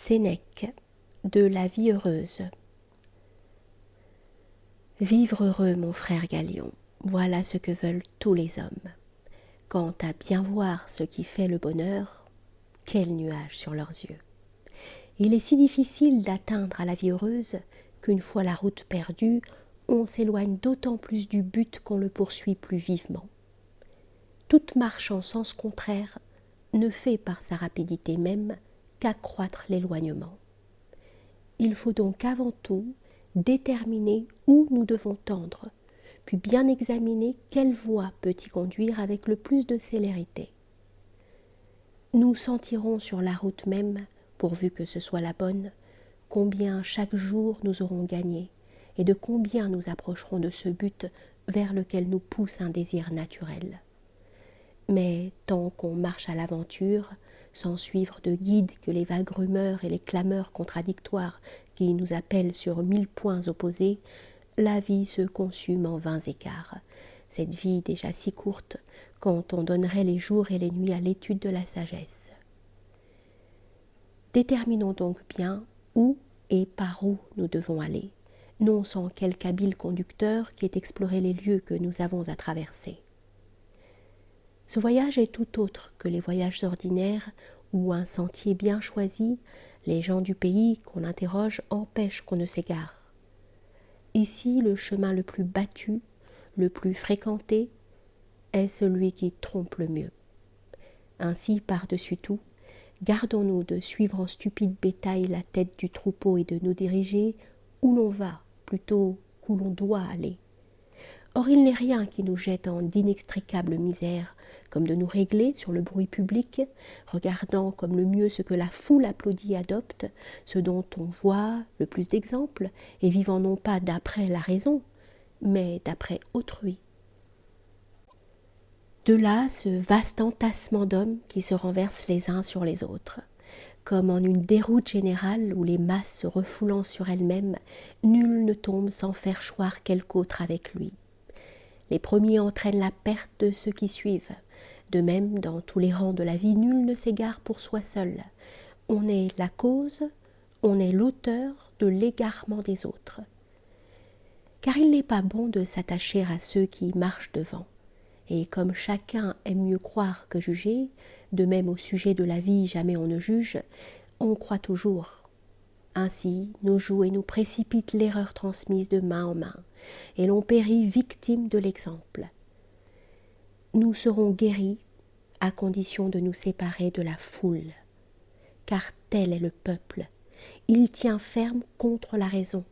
Sénèque, de la vie heureuse. Vivre heureux, mon frère Galion, voilà ce que veulent tous les hommes. Quant à bien voir ce qui fait le bonheur, quel nuage sur leurs yeux. Il est si difficile d'atteindre à la vie heureuse qu'une fois la route perdue, on s'éloigne d'autant plus du but qu'on le poursuit plus vivement. Toute marche en sens contraire ne fait par sa rapidité même qu'accroître l'éloignement. Il faut donc avant tout déterminer où nous devons tendre, puis bien examiner quelle voie peut y conduire avec le plus de célérité. Nous sentirons sur la route même, pourvu que ce soit la bonne, combien chaque jour nous aurons gagné et de combien nous approcherons de ce but vers lequel nous pousse un désir naturel. Mais tant qu'on marche à l'aventure, sans suivre de guide que les vagues rumeurs et les clameurs contradictoires qui nous appellent sur 1000 points opposés, la vie se consume en vains écarts. Cette vie déjà si courte, quand on donnerait les jours et les nuits à l'étude de la sagesse. Déterminons donc bien où et par où nous devons aller, non sans quelque habile conducteur qui ait exploré les lieux que nous avons à traverser. Ce voyage est tout autre que les voyages ordinaires où un sentier bien choisi, les gens du pays qu'on interroge empêchent qu'on ne s'égare. Ici, le chemin le plus battu, le plus fréquenté, est celui qui trompe le mieux. Ainsi, par-dessus tout, gardons-nous de suivre en stupide bétail la tête du troupeau et de nous diriger où l'on va plutôt qu'où l'on doit aller. Or, il n'est rien qui nous jette en d'inextricables misères, comme de nous régler sur le bruit public, regardant comme le mieux ce que la foule applaudit et adopte, ce dont on voit le plus d'exemples, et vivant non pas d'après la raison, mais d'après autrui. De là, ce vaste entassement d'hommes qui se renversent les uns sur les autres. Comme en une déroute générale où les masses se refoulant sur elles-mêmes, nul ne tombe sans faire choir quelque autre avec lui. Les premiers entraînent la perte de ceux qui suivent. De même, dans tous les rangs de la vie, nul ne s'égare pour soi seul. On est la cause, on est l'auteur de l'égarement des autres. Car il n'est pas bon de s'attacher à ceux qui marchent devant. Et comme chacun aime mieux croire que juger, de même au sujet de la vie jamais on ne juge, on croit toujours. Ainsi, nous jouent et nous précipitent l'erreur transmise de main en main, et l'on périt victime de l'exemple. Nous serons guéris à condition de nous séparer de la foule, car tel est le peuple. Il tient ferme contre la raison,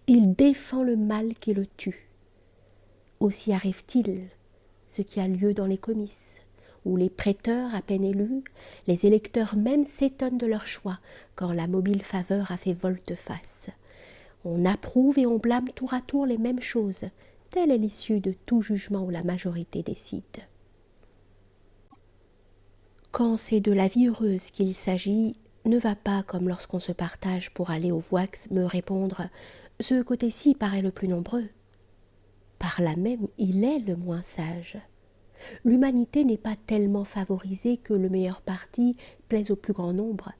il défend le mal qui le tue. Aussi arrive-t-il ce qui a lieu dans les comices, où les prêteurs à peine élus, les électeurs même s'étonnent de leur choix quand la mobile faveur a fait volte-face. On approuve et on blâme tour à tour les mêmes choses. Telle est l'issue de tout jugement où la majorité décide. Quand c'est de la vie heureuse qu'il s'agit, ne va pas, comme lorsqu'on se partage pour aller au Voix, me répondre « ce côté-ci paraît le plus nombreux ». Par là même, il est le moins sage. L'humanité n'est pas tellement favorisée que le meilleur parti plaise au plus grand nombre.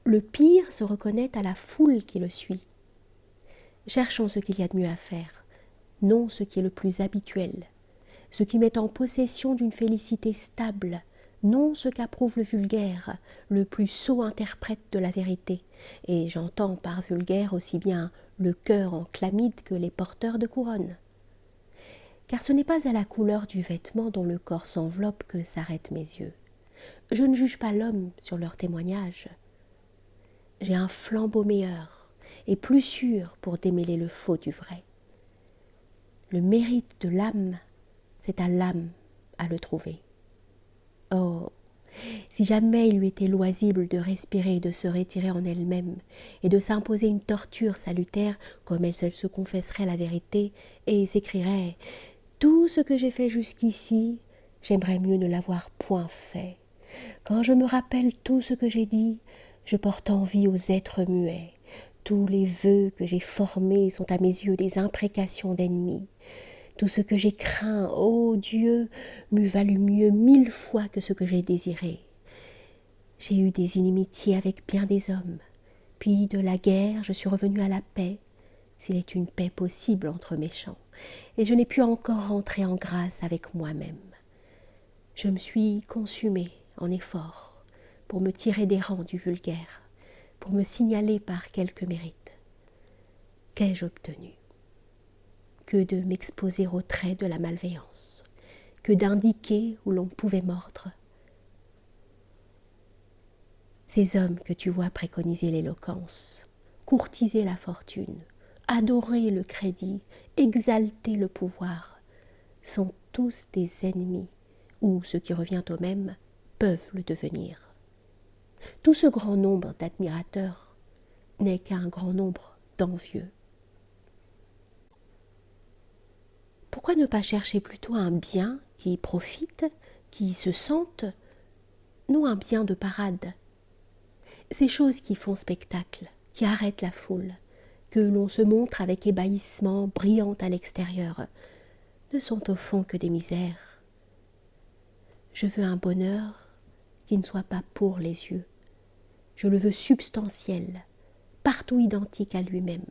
Le pire se reconnaît à la foule qui le suit. Cherchons ce qu'il y a de mieux à faire, non ce qui est le plus habituel, ce qui met en possession d'une félicité stable, non ce qu'approuve le vulgaire, le plus sot interprète de la vérité, et j'entends par vulgaire aussi bien le cœur en chlamyde que les porteurs de couronne. Car ce n'est pas à la couleur du vêtement dont le corps s'enveloppe que s'arrêtent mes yeux. Je ne juge pas l'homme sur leur témoignage. J'ai un flambeau meilleur et plus sûr pour démêler le faux du vrai. Le mérite de l'âme, c'est à l'âme à le trouver. Oh, si jamais il lui était loisible de respirer et de se retirer en elle-même, et de s'imposer une torture salutaire, comme elle se confesserait la vérité, et s'écrierait « Tout ce que j'ai fait jusqu'ici, j'aimerais mieux ne l'avoir point fait. Quand je me rappelle tout ce que j'ai dit, je porte envie aux êtres muets. Tous les vœux que j'ai formés sont à mes yeux des imprécations d'ennemis. Tout ce que j'ai craint, ô Dieu, m'eût valu mieux 1000 fois que ce que j'ai désiré. J'ai eu des inimitiés avec bien des hommes, Puis de la guerre, je suis revenue à la paix, s'il est une paix possible entre méchants, et je n'ai pu encore rentrer en grâce avec moi-même. Je me suis consumée en efforts pour me tirer des rangs du vulgaire, pour me signaler par quelques mérites. Qu'ai-je obtenu? Que de m'exposer aux traits de la malveillance, que d'indiquer où l'on pouvait mordre. Ces hommes que tu vois préconiser l'éloquence, courtiser la fortune, adorer le crédit, exalter le pouvoir, sont tous des ennemis, ou, ce qui revient au même, peuvent le devenir. Tout ce grand nombre d'admirateurs n'est qu'un grand nombre d'envieux. Pourquoi ne pas chercher plutôt un bien qui profite, qui se sente, non un bien de parade? Ces choses qui font spectacle, qui arrêtent la foule, que l'on se montre avec ébahissement, brillant à l'extérieur, ne sont au fond que des misères. Je veux un bonheur qui ne soit pas pour les yeux. Je le veux substantiel, partout identique à lui-même,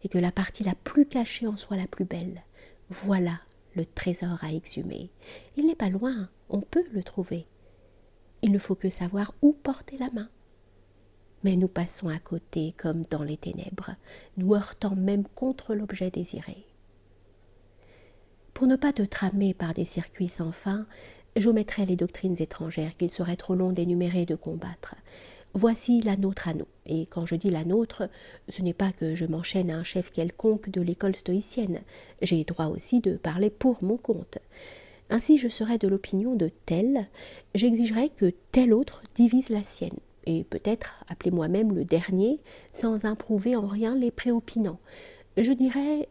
et que la partie la plus cachée en soit la plus belle. Voilà le trésor à exhumer. Il n'est pas loin, on peut le trouver. Il ne faut que savoir où porter la main. Mais nous passons à côté comme dans les ténèbres, nous heurtant même contre l'objet désiré. Pour ne pas te tramer par des circuits sans fin, j'omettrai les doctrines étrangères qu'il serait trop long d'énumérer et de combattre. Voici la nôtre à nous, et quand je dis la nôtre, ce n'est pas que je m'enchaîne à un chef quelconque de l'école stoïcienne, j'ai droit aussi de parler pour mon compte. Ainsi je serais de l'opinion de tel, j'exigerais que tel autre divise la sienne, et peut-être appeler moi-même le dernier, sans improuver en rien les préopinants. Je dirais,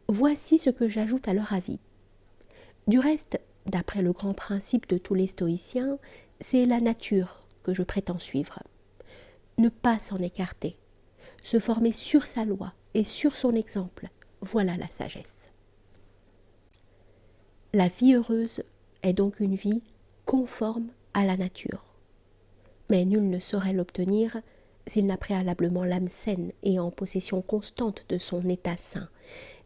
voici ce que j'ajoute à leur avis. Du reste, d'après le grand principe de tous les stoïciens, c'est la nature que je prétends suivre. Ne pas s'en écarter, se former sur sa loi et sur son exemple, voilà la sagesse. La vie heureuse est donc une vie conforme à la nature. Mais nul ne saurait l'obtenir s'il n'a préalablement l'âme saine et en possession constante de son état sain.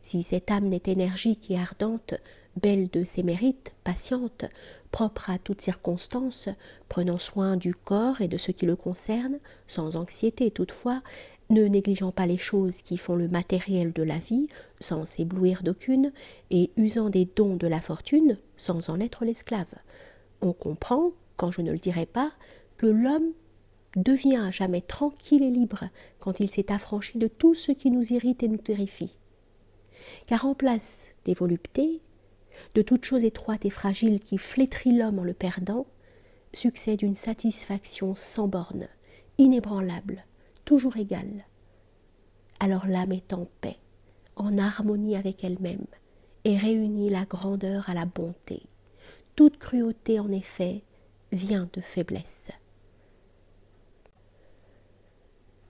Si cette âme n'est énergique et ardente, belle de ses mérites, patiente, propre à toutes circonstances, prenant soin du corps et de ce qui le concerne, sans anxiété toutefois, ne négligeant pas les choses qui font le matériel de la vie, sans s'éblouir d'aucune, et usant des dons de la fortune, sans en être l'esclave. On comprend, quand je ne le dirai pas, que l'homme devient à jamais tranquille et libre quand il s'est affranchi de tout ce qui nous irrite et nous terrifie. Car en place des voluptés, de toute chose étroite et fragile qui flétrit l'homme en le perdant, succède une satisfaction sans borne, inébranlable, toujours égale. Alors l'âme est en paix, en harmonie avec elle-même, et réunit la grandeur à la bonté. Toute cruauté, en effet, vient de faiblesse.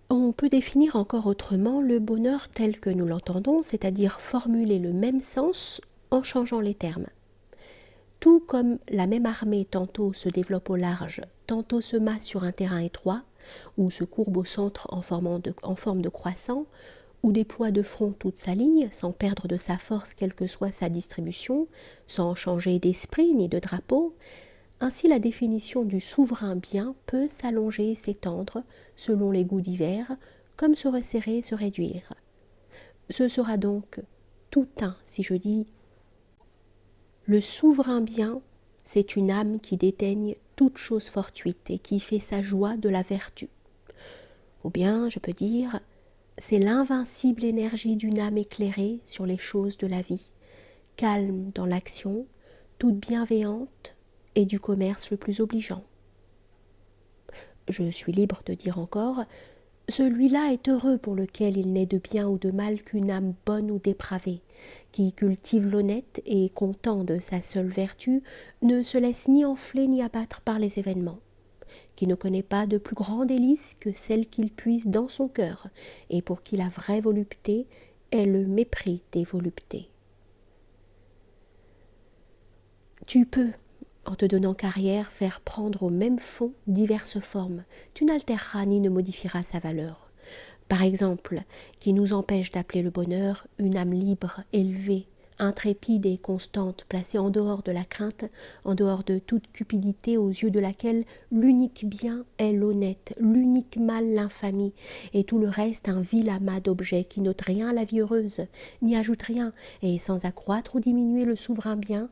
On peut définir encore autrement le bonheur tel que nous l'entendons, c'est-à-dire formuler le même sens en changeant les termes. Tout comme la même armée tantôt se développe au large, tantôt se masse sur un terrain étroit, ou se courbe au centre en forme de croissant, ou déploie de front toute sa ligne, sans perdre de sa force quelle que soit sa distribution, sans changer d'esprit ni de drapeau, ainsi la définition du souverain bien peut s'allonger et s'étendre selon les goûts divers, comme se resserrer et se réduire. Ce sera donc tout un si je dis le souverain bien, c'est une âme qui dédaigne toute chose fortuite et qui fait sa joie de la vertu. Ou bien, je peux dire, c'est l'invincible énergie d'une âme éclairée sur les choses de la vie, calme dans l'action, toute bienveillante et du commerce le plus obligeant. Je suis libre de dire encore, celui-là est heureux pour lequel il n'est de bien ou de mal qu'une âme bonne ou dépravée, qui cultive l'honnête et, content de sa seule vertu, ne se laisse ni enfler ni abattre par les événements, qui ne connaît pas de plus grand délice que celle qu'il puise dans son cœur, et pour qui la vraie volupté est le mépris des voluptés. Tu peux, En te donnant carrière, faire prendre au même fond diverses formes, tu n'altéreras ni ne modifieras sa valeur. Par exemple, qui nous empêche d'appeler le bonheur une âme libre, élevée, intrépide et constante, placée en dehors de la crainte, en dehors de toute cupidité aux yeux de laquelle l'unique bien est l'honnête, l'unique mal l'infamie, et tout le reste un vil amas d'objets qui n'ôtent rien à la vie heureuse, n'y ajoutent rien, et sans accroître ou diminuer le souverain bien,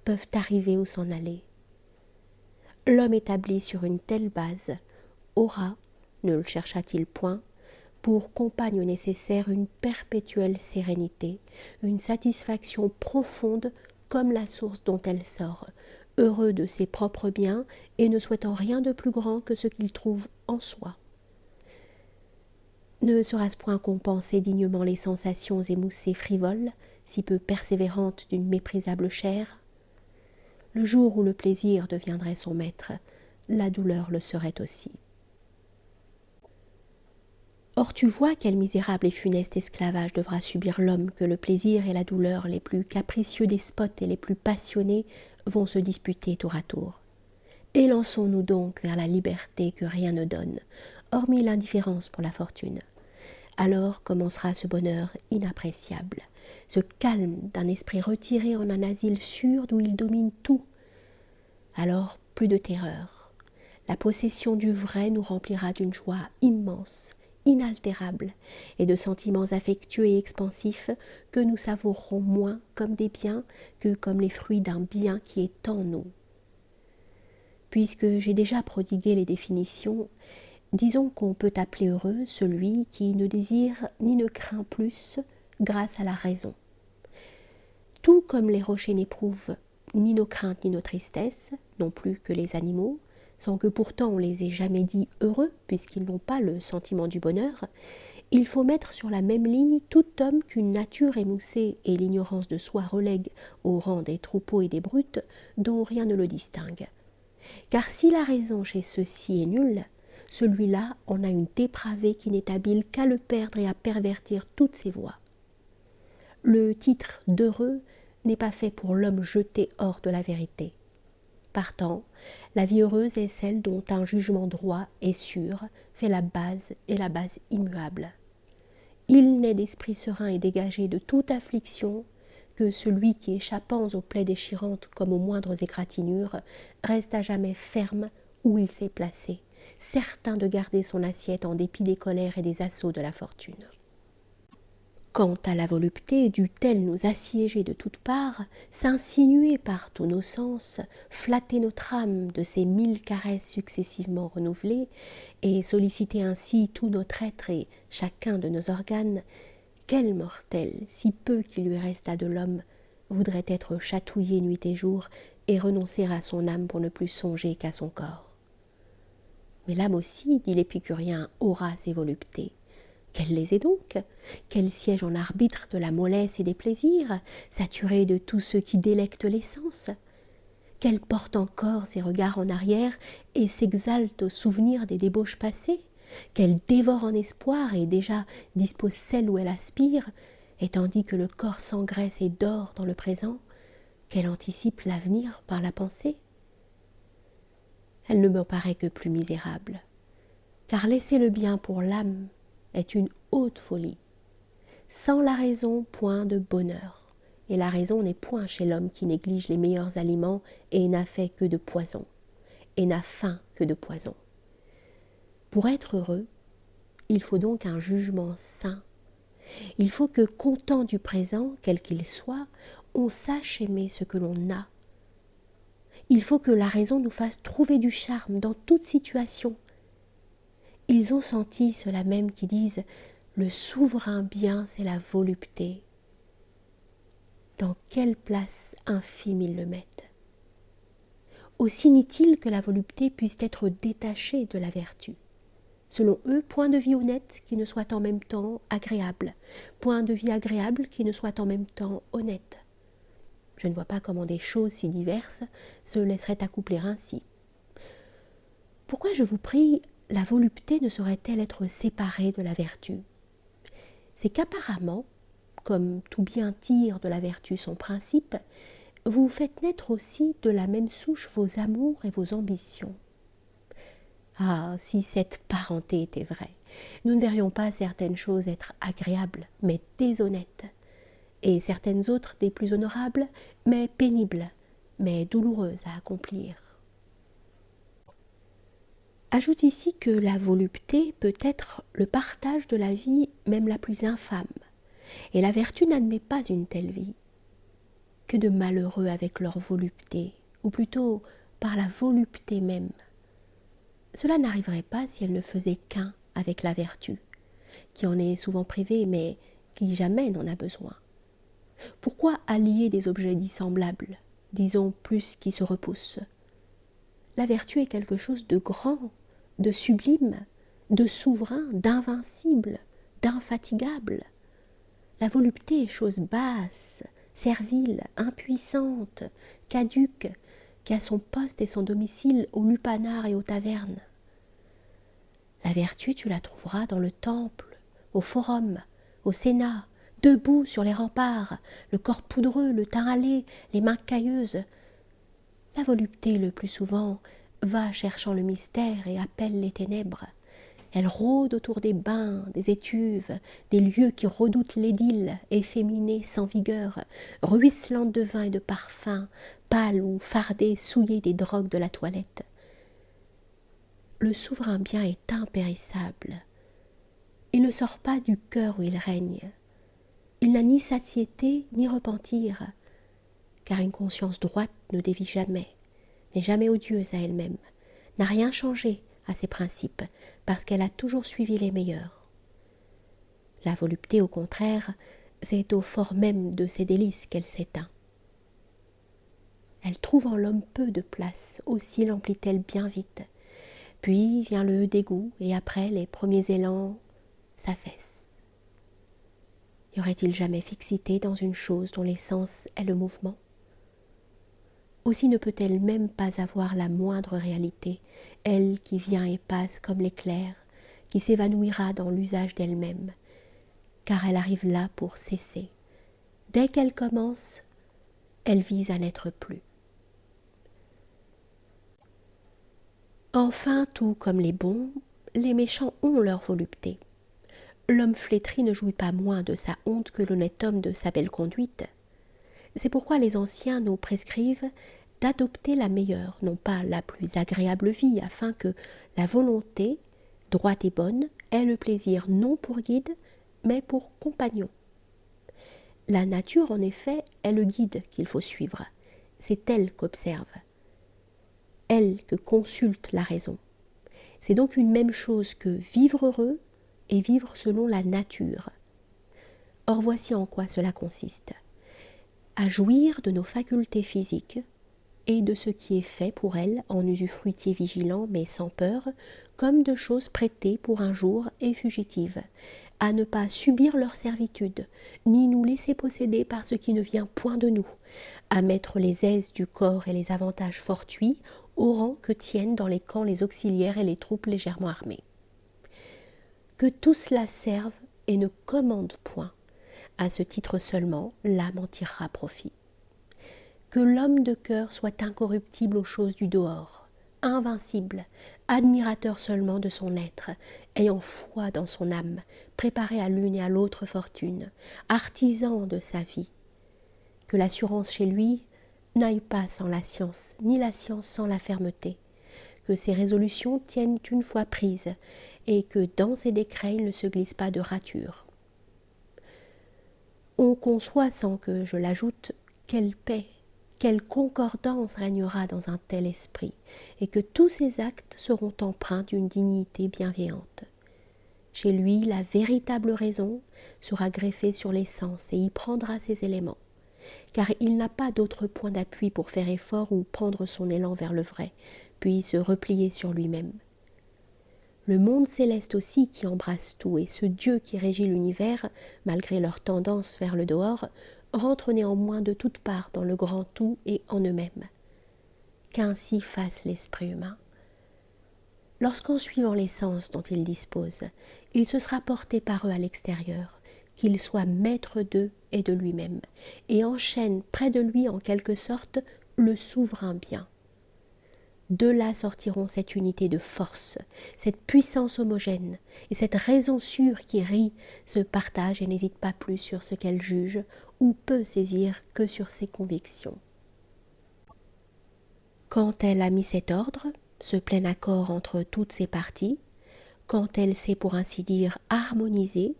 peuvent arriver ou s'en aller. L'homme établi sur une telle base aura, ne le chercha-t-il point, pour compagne nécessaire une perpétuelle sérénité, une satisfaction profonde comme la source dont elle sort, heureux de ses propres biens et ne souhaitant rien de plus grand que ce qu'il trouve en soi. Ne sera-ce point compenser dignement les sensations émoussées frivoles, si peu persévérantes d'une méprisable chair? Le jour où le plaisir deviendrait son maître, la douleur le serait aussi. Or tu vois quel misérable et funeste esclavage devra subir l'homme que le plaisir et la douleur les plus capricieux despotes et les plus passionnés vont se disputer tour à tour. Élançons-nous donc vers la liberté que rien ne donne, hormis l'indifférence pour la fortune. Alors commencera ce bonheur inappréciable, ce calme d'un esprit retiré en un asile sûr d'où il domine tout. Alors plus de terreur. La possession du vrai nous remplira d'une joie immense, inaltérable, et de sentiments affectueux et expansifs que nous savourerons moins comme des biens que comme les fruits d'un bien qui est en nous. Puisque j'ai déjà prodigué les définitions, disons qu'on peut appeler heureux celui qui ne désire ni ne craint plus grâce à la raison. Tout comme les rochers n'éprouvent ni nos craintes ni nos tristesses, non plus que les animaux, sans que pourtant on les ait jamais dit heureux, puisqu'ils n'ont pas le sentiment du bonheur, il faut mettre sur la même ligne tout homme qu'une nature émoussée et l'ignorance de soi relèguent au rang des troupeaux et des brutes, dont rien ne le distingue. Car si la raison chez ceux-ci est nulle, celui-là en a une dépravée qui n'est habile qu'à le perdre et à pervertir toutes ses voies. Le titre d'heureux n'est pas fait pour l'homme jeté hors de la vérité. Partant, la vie heureuse est celle dont un jugement droit et sûr fait la base et la base immuable. Il n'est d'esprit serein et dégagé de toute affliction que celui qui, échappant aux plaies déchirantes comme aux moindres égratignures, reste à jamais ferme où il s'est placé, certain de garder son assiette en dépit des colères et des assauts de la fortune. Quant à la volupté, dut-elle nous assiéger de toutes parts, s'insinuer par tous nos sens, flatter notre âme de ces 1000 caresses successivement renouvelées, et solliciter ainsi tout notre être et chacun de nos organes, quel mortel, si peu qu'il lui restât de l'homme, voudrait être chatouillé nuit et jour et renoncer à son âme pour ne plus songer qu'à son corps? Mais l'âme aussi, dit l'épicurien, aura ses voluptés. Qu'elle les ait donc, qu'elle siège en arbitre de la mollesse et des plaisirs, saturée de tout ce qui délecte les sens, qu'elle porte encore ses regards en arrière et s'exalte au souvenir des débauches passées, qu'elle dévore en espoir et déjà dispose celle où elle aspire, et tandis que le corps s'engraisse et dort dans le présent, qu'elle anticipe l'avenir par la pensée. Elle ne me paraît que plus misérable, car laisser le bien pour l'âme est une haute folie. Sans la raison, point de bonheur. Et la raison n'est point chez l'homme qui néglige les meilleurs aliments et n'a fait que de poison, et n'a faim que de poison. Pour être heureux, il faut donc un jugement sain. Il faut que, content du présent, quel qu'il soit, on sache aimer ce que l'on a. Il faut que la raison nous fasse trouver du charme dans toute situation. Ils ont senti ceux-là même qui disent « le souverain bien, c'est la volupté ». Dans quelle place infime ils le mettent? Aussi n'est-il que la volupté puisse être détachée de la vertu. Selon eux, point de vie honnête qui ne soit en même temps agréable, point de vie agréable qui ne soit en même temps honnête. Je ne vois pas comment des choses si diverses se laisseraient accoupler ainsi. Pourquoi, je vous prie, la volupté ne saurait-elle être séparée de la vertu? C'est qu'apparemment, comme tout bien tire de la vertu son principe, vous faites naître aussi de la même souche vos amours et vos ambitions. Ah, si cette parenté était vraie, nous ne verrions pas certaines choses être agréables, mais déshonnêtes, et certaines autres des plus honorables, mais pénibles, mais douloureuses à accomplir. Ajoute ici que la volupté peut être le partage de la vie même la plus infâme, et la vertu n'admet pas une telle vie. Que de malheureux avec leur volupté, ou plutôt par la volupté même. Cela n'arriverait pas si elle ne faisait qu'un avec la vertu, qui en est souvent privée, mais qui jamais n'en a besoin. Pourquoi allier des objets dissemblables, disons plus qui se repoussent? La vertu est quelque chose de grand, de sublime, de souverain, d'invincible, d'infatigable. La volupté est chose basse, servile, impuissante, caduque, qui a son poste et son domicile au lupanar et aux tavernes. La vertu, tu la trouveras dans le temple, au forum, au sénat, debout sur les remparts, le corps poudreux, le teint hâlé, les mains cailleuses. La volupté, le plus souvent, va cherchant le mystère et appelle les ténèbres. Elle rôde autour des bains, des étuves, des lieux qui redoutent l'idylle, efféminée sans vigueur, ruisselante de vin et de parfum, pâle ou fardée, souillée des drogues de la toilette. Le souverain bien est impérissable. Il ne sort pas du cœur où il règne. Il n'a ni satiété ni repentir, car une conscience droite ne dévie jamais, n'est jamais odieuse à elle-même, n'a rien changé à ses principes, parce qu'elle a toujours suivi les meilleurs. La volupté, au contraire, c'est au fort même de ses délices qu'elle s'éteint. Elle trouve en l'homme peu de place, aussi l'emplit-elle bien vite. Puis vient le dégoût, et après les premiers élans s'affaissent. Y aurait-il jamais fixité dans une chose dont l'essence est le mouvement? Aussi ne peut-elle même pas avoir la moindre réalité, elle qui vient et passe comme l'éclair, qui s'évanouira dans l'usage d'elle-même, car elle arrive là pour cesser. Dès qu'elle commence, elle vise à n'être plus. Enfin, tout comme les bons, les méchants ont leur volupté. L'homme flétri ne jouit pas moins de sa honte que l'honnête homme de sa belle conduite. C'est pourquoi les anciens nous prescrivent d'adopter la meilleure, non pas la plus agréable vie, afin que la volonté, droite et bonne, ait le plaisir non pour guide, mais pour compagnon. La nature, en effet, est le guide qu'il faut suivre. C'est elle qu'observe, elle que consulte la raison. C'est donc une même chose que vivre heureux et vivre selon la nature. Or voici en quoi cela consiste. À jouir de nos facultés physiques et de ce qui est fait pour elles en usufruitier vigilant mais sans peur, comme de choses prêtées pour un jour et fugitives, à ne pas subir leur servitude, ni nous laisser posséder par ce qui ne vient point de nous, à mettre les aises du corps et les avantages fortuits au rang que tiennent dans les camps les auxiliaires et les troupes légèrement armées. Que tout cela serve et ne commande point. À ce titre seulement, l'âme en tirera profit. Que l'homme de cœur soit incorruptible aux choses du dehors, invincible, admirateur seulement de son être, ayant foi dans son âme, préparé à l'une et à l'autre fortune, artisan de sa vie. Que l'assurance chez lui n'aille pas sans la science, ni la science sans la fermeté. Que ses résolutions tiennent une fois prises, et que dans ses décrets il ne se glisse pas de rature. On conçoit, sans que je l'ajoute, quelle paix, quelle concordance régnera dans un tel esprit, et que tous ses actes seront empreints d'une dignité bienveillante. Chez lui, la véritable raison sera greffée sur les sens et y prendra ses éléments, car il n'a pas d'autre point d'appui pour faire effort ou prendre son élan vers le vrai, puis se replier sur lui-même. Le monde céleste aussi qui embrasse tout, et ce Dieu qui régit l'univers, malgré leur tendance vers le dehors, rentre néanmoins de toutes parts dans le grand tout et en eux-mêmes. Qu'ainsi fasse l'esprit humain. Lorsqu'en suivant les sens dont il dispose, il se sera porté par eux à l'extérieur, qu'il soit maître d'eux et de lui-même, et enchaîne près de lui en quelque sorte le souverain bien. De là sortiront cette unité de force, cette puissance homogène, et cette raison sûre qui rit, se partage et n'hésite pas plus sur ce qu'elle juge, ou peut saisir que sur ses convictions. Quand elle a mis cet ordre, ce plein accord entre toutes ses parties, quand elle s'est pour ainsi dire harmonisée,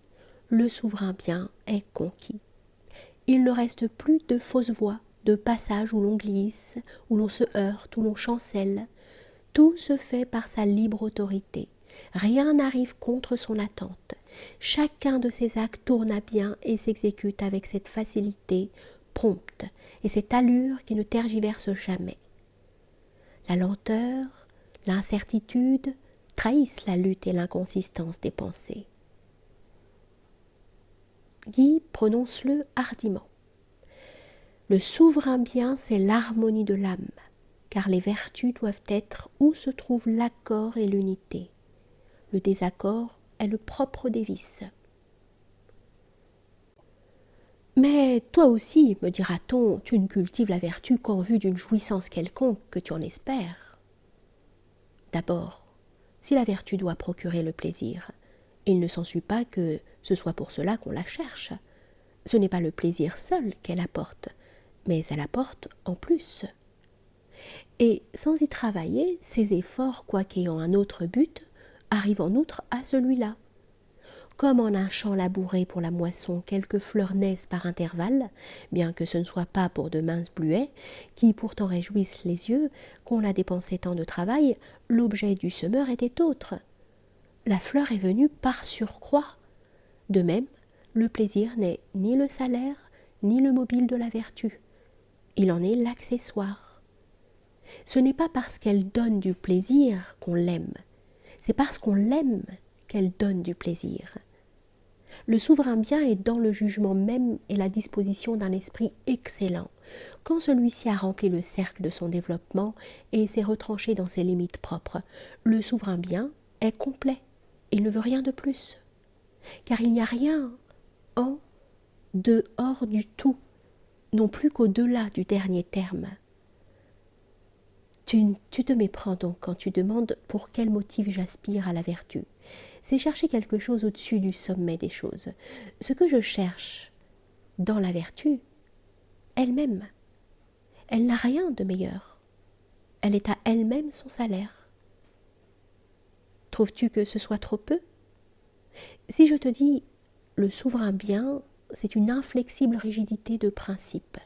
le souverain bien est conquis. Il ne reste plus de fausses voies, de passages où l'on glisse, où l'on se heurte, où l'on chancelle. Tout se fait par sa libre autorité. Rien n'arrive contre son attente. Chacun de ses actes tourne à bien et s'exécute avec cette facilité prompte et cette allure qui ne tergiverse jamais. La lenteur, l'incertitude trahissent la lutte et l'inconsistance des pensées. Guy prononce-le hardiment. Le souverain bien, c'est l'harmonie de l'âme, car les vertus doivent être où se trouve l'accord et l'unité. Le désaccord est le propre des vices. Mais toi aussi, me dira-t-on, tu ne cultives la vertu qu'en vue d'une jouissance quelconque que tu en espères. D'abord, si la vertu doit procurer le plaisir, il ne s'ensuit pas que ce soit pour cela qu'on la cherche. Ce n'est pas le plaisir seul qu'elle apporte, mais elle apporte en plus. Et sans y travailler, ces efforts, quoiqu'ayant un autre but, arrivent en outre à celui-là. Comme en un champ labouré pour la moisson, quelques fleurs naissent par intervalles, bien que ce ne soit pas pour de minces bluets, qui pourtant réjouissent les yeux, qu'on a dépensé tant de travail, l'objet du semeur était autre. La fleur est venue par surcroît. De même, le plaisir n'est ni le salaire, ni le mobile de la vertu. Il en est l'accessoire. Ce n'est pas parce qu'elle donne du plaisir qu'on l'aime, c'est parce qu'on l'aime qu'elle donne du plaisir. Le souverain bien est dans le jugement même et la disposition d'un esprit excellent, quand celui-ci a rempli le cercle de son développement et s'est retranché dans ses limites propres. Le souverain bien est complet, il ne veut rien de plus, car il n'y a rien en dehors du tout, non plus qu'au-delà du dernier terme. Tu te méprends donc quand tu demandes pour quel motif j'aspire à la vertu. C'est chercher quelque chose au-dessus du sommet des choses. Ce que je cherche dans la vertu, elle-même, elle n'a rien de meilleur. Elle est à elle-même son salaire. Trouves-tu que ce soit trop peu? Si je te dis le souverain bien, c'est une inflexible rigidité de principe.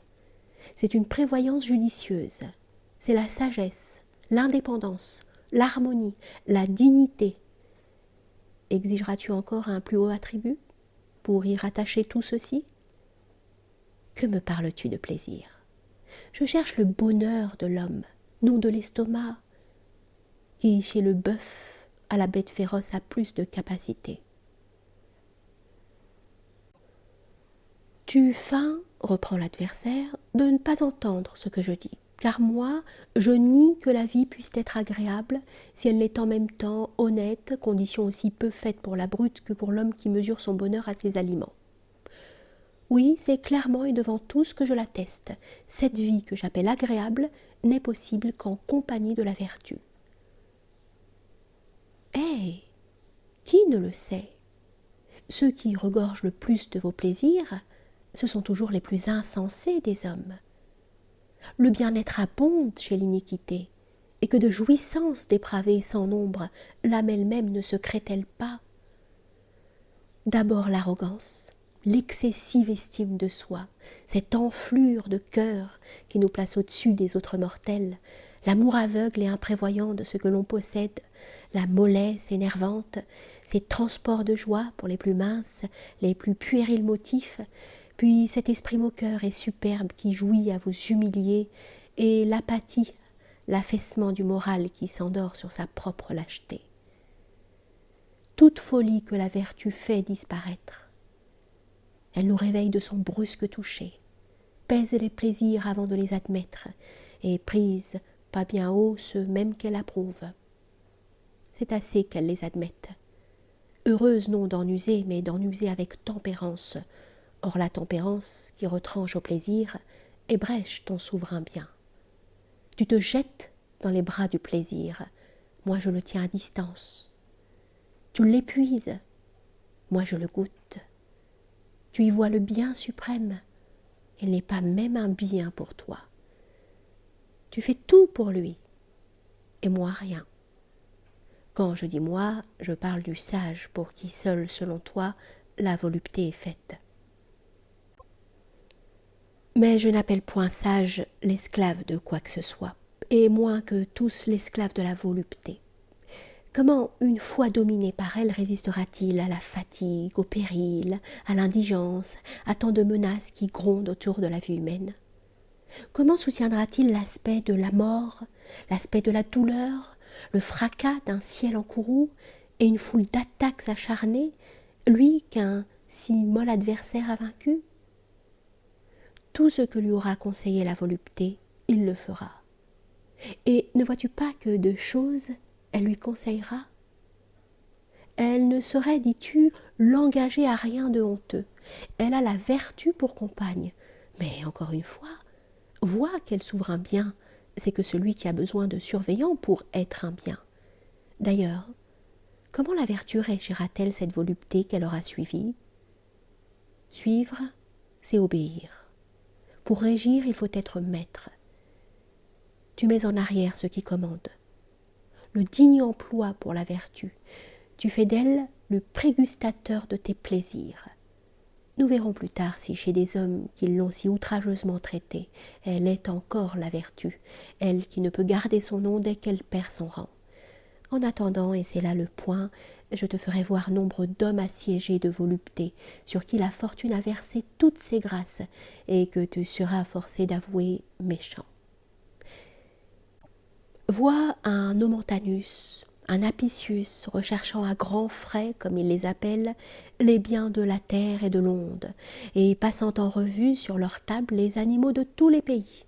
C'est une prévoyance judicieuse. C'est la sagesse, l'indépendance, l'harmonie, la dignité. Exigeras-tu encore un plus haut attribut pour y rattacher tout ceci? Que me parles-tu de plaisir? Je cherche le bonheur de l'homme, non de l'estomac, qui chez le bœuf à la bête féroce a plus de capacité. Tu feins, reprend l'adversaire, de ne pas entendre ce que je dis. Car moi, je nie que la vie puisse être agréable si elle n'est en même temps honnête, condition aussi peu faite pour la brute que pour l'homme qui mesure son bonheur à ses aliments. Oui, c'est clairement et devant tous que je l'atteste. Cette vie que j'appelle agréable n'est possible qu'en compagnie de la vertu. Qui ne le sait? Ceux qui regorgent le plus de vos plaisirs, ce sont toujours les plus insensés des hommes. Le bien-être abonde chez l'iniquité, et que de jouissances dépravées sans nombre, l'âme elle-même ne se crée-t-elle pas? D'abord l'arrogance, l'excessive estime de soi, cette enflure de cœur qui nous place au-dessus des autres mortels, l'amour aveugle et imprévoyant de ce que l'on possède, la mollesse énervante, ces transports de joie pour les plus minces, les plus puérils motifs, puis cet esprit moqueur et superbe qui jouit à vous humilier, et l'apathie, l'affaissement du moral qui s'endort sur sa propre lâcheté. Toute folie que la vertu fait disparaître. Elle nous réveille de son brusque toucher, pèse les plaisirs avant de les admettre, et prise pas bien haut ceux même qu'elle approuve. C'est assez qu'elle les admette. heureuse non d'en user, mais d'en user avec tempérance. Or la tempérance, qui retranche au plaisir, ébrèche ton souverain bien. Tu te jettes dans les bras du plaisir, moi je le tiens à distance. Tu l'épuises, moi je le goûte. Tu y vois le bien suprême, il n'est pas même un bien pour toi. Tu fais tout pour lui, et moi rien. Quand je dis moi, je parle du sage pour qui seul, selon toi, la volupté est faite. Mais je n'appelle point sage l'esclave de quoi que ce soit, et moins que tous l'esclave de la volupté. Comment, une fois dominé par elle, résistera-t-il à la fatigue, au péril, à l'indigence, à tant de menaces qui grondent autour de la vie humaine? Comment soutiendra-t-il l'aspect de la mort, l'aspect de la douleur, le fracas d'un ciel en courroux et une foule d'attaques acharnées, lui qu'un si molle adversaire a vaincu? Tout ce que lui aura conseillé la volupté, il le fera. Et ne vois-tu pas que de choses elle lui conseillera? Elle ne saurait, dis-tu, l'engager à rien de honteux. Elle a la vertu pour compagne. Mais encore une fois, vois quel souverain bien, c'est que celui qui a besoin de surveillants pour être un bien. D'ailleurs, comment la vertu régira-t-elle cette volupté qu'elle aura suivie? Suivre, c'est obéir. Pour régir, il faut être maître. Tu mets en arrière ce qui commande. Le digne emploi pour la vertu. Tu fais d'elle le prégustateur de tes plaisirs. Nous verrons plus tard si chez des hommes qui l'ont si outrageusement traitée, elle est encore la vertu, elle qui ne peut garder son nom dès qu'elle perd son rang. En attendant, et c'est là le point, je te ferai voir nombre d'hommes assiégés de volupté, sur qui la fortune a versé toutes ses grâces, et que tu seras forcé d'avouer méchants. Vois un Nomentanus, un Apicius, recherchant à grands frais, comme il les appelle, les biens de la terre et de l'onde, et passant en revue sur leur table les animaux de tous les pays.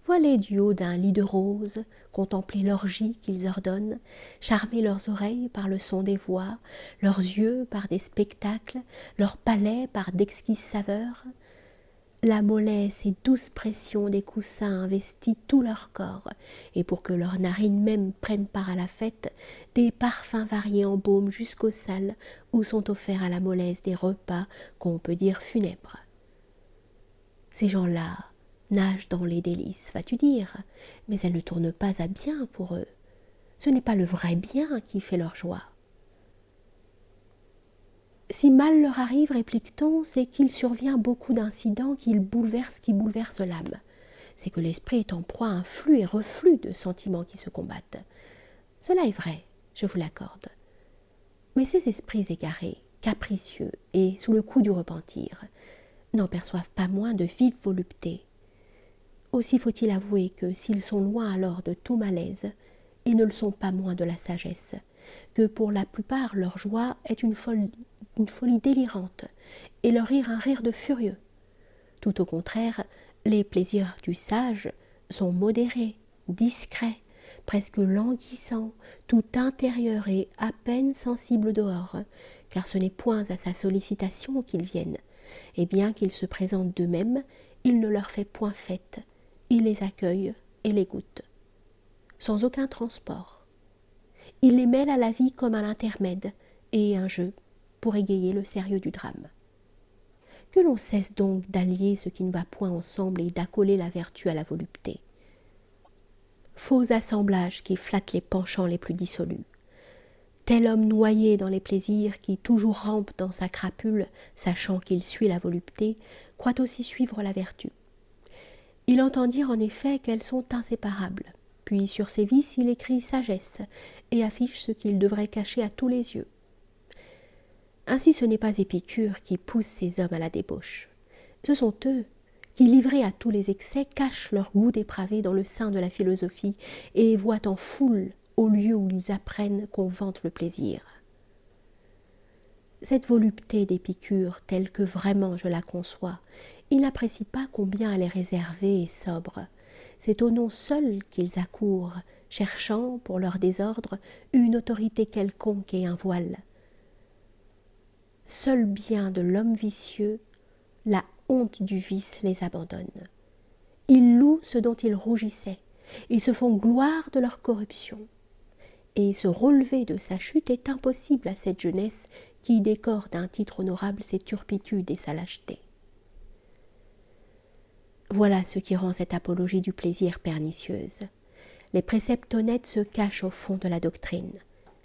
Vois-les du haut d'un lit de roses, contempler l'orgie qu'ils ordonnent, charmer leurs oreilles par le son des voix, leurs yeux par des spectacles, leur palais par d'exquises saveurs. La mollesse et douce pression des coussins investit tout leur corps, et pour que leurs narines même prennent part à la fête, des parfums variés embaument jusqu'aux salles où sont offerts à la mollesse des repas qu'on peut dire funèbres. Ces gens-là nagent dans les délices, vas-tu dire, mais elles ne tournent pas à bien pour eux. Ce n'est pas le vrai bien qui fait leur joie. Si mal leur arrive, réplique-t-on, c'est qu'il survient beaucoup d'incidents qui bouleversent l'âme. C'est que l'esprit est en proie à un flux et reflux de sentiments qui se combattent. Cela est vrai, je vous l'accorde. Mais ces esprits égarés, capricieux et sous le coup du repentir, n'en perçoivent pas moins de vives voluptés. Aussi faut-il avouer que s'ils sont loin alors de tout malaise, ils ne le sont pas moins de la sagesse, que pour la plupart leur joie est une folie délirante, et leur rire un rire de furieux. Tout au contraire, les plaisirs du sage sont modérés, discrets, presque languissants, tout intérieurs et à peine sensibles dehors, car ce n'est point à sa sollicitation qu'ils viennent, et bien qu'ils se présentent d'eux-mêmes, il ne leur fait point fête, il les accueille et les goûte, sans aucun transport. Il les mêle à la vie comme un intermède et un jeu pour égayer le sérieux du drame. Que l'on cesse donc d'allier ce qui ne va point ensemble et d'accoler la vertu à la volupté. Faux assemblage qui flatte les penchants les plus dissolus. Tel homme noyé dans les plaisirs qui toujours rampe dans sa crapule, sachant qu'il suit la volupté, croit aussi suivre la vertu. Il entend dire en effet qu'elles sont inséparables. Puis sur ces vices il écrit sagesse et affiche ce qu'il devrait cacher à tous les yeux. Ainsi ce n'est pas Épicure qui pousse ces hommes à la débauche. Ce sont eux qui, livrés à tous les excès, cachent leur goût dépravé dans le sein de la philosophie et voient en foule au lieu où ils apprennent qu'on vante le plaisir. Cette volupté d'Épicure, telle que vraiment je la conçois, il n'apprécie pas combien elle est réservée et sobre. C'est au nom seul qu'ils accourent, cherchant, pour leur désordre, une autorité quelconque et un voile. seul bien de l'homme vicieux, la honte du vice les abandonne. Ils louent ce dont ils rougissaient, ils se font gloire de leur corruption. Et se relever de sa chute est impossible à cette jeunesse qui décore d'un titre honorable ses turpitudes et sa lâcheté. Voilà ce qui rend cette apologie du plaisir pernicieuse. Les préceptes honnêtes se cachent au fond de la doctrine.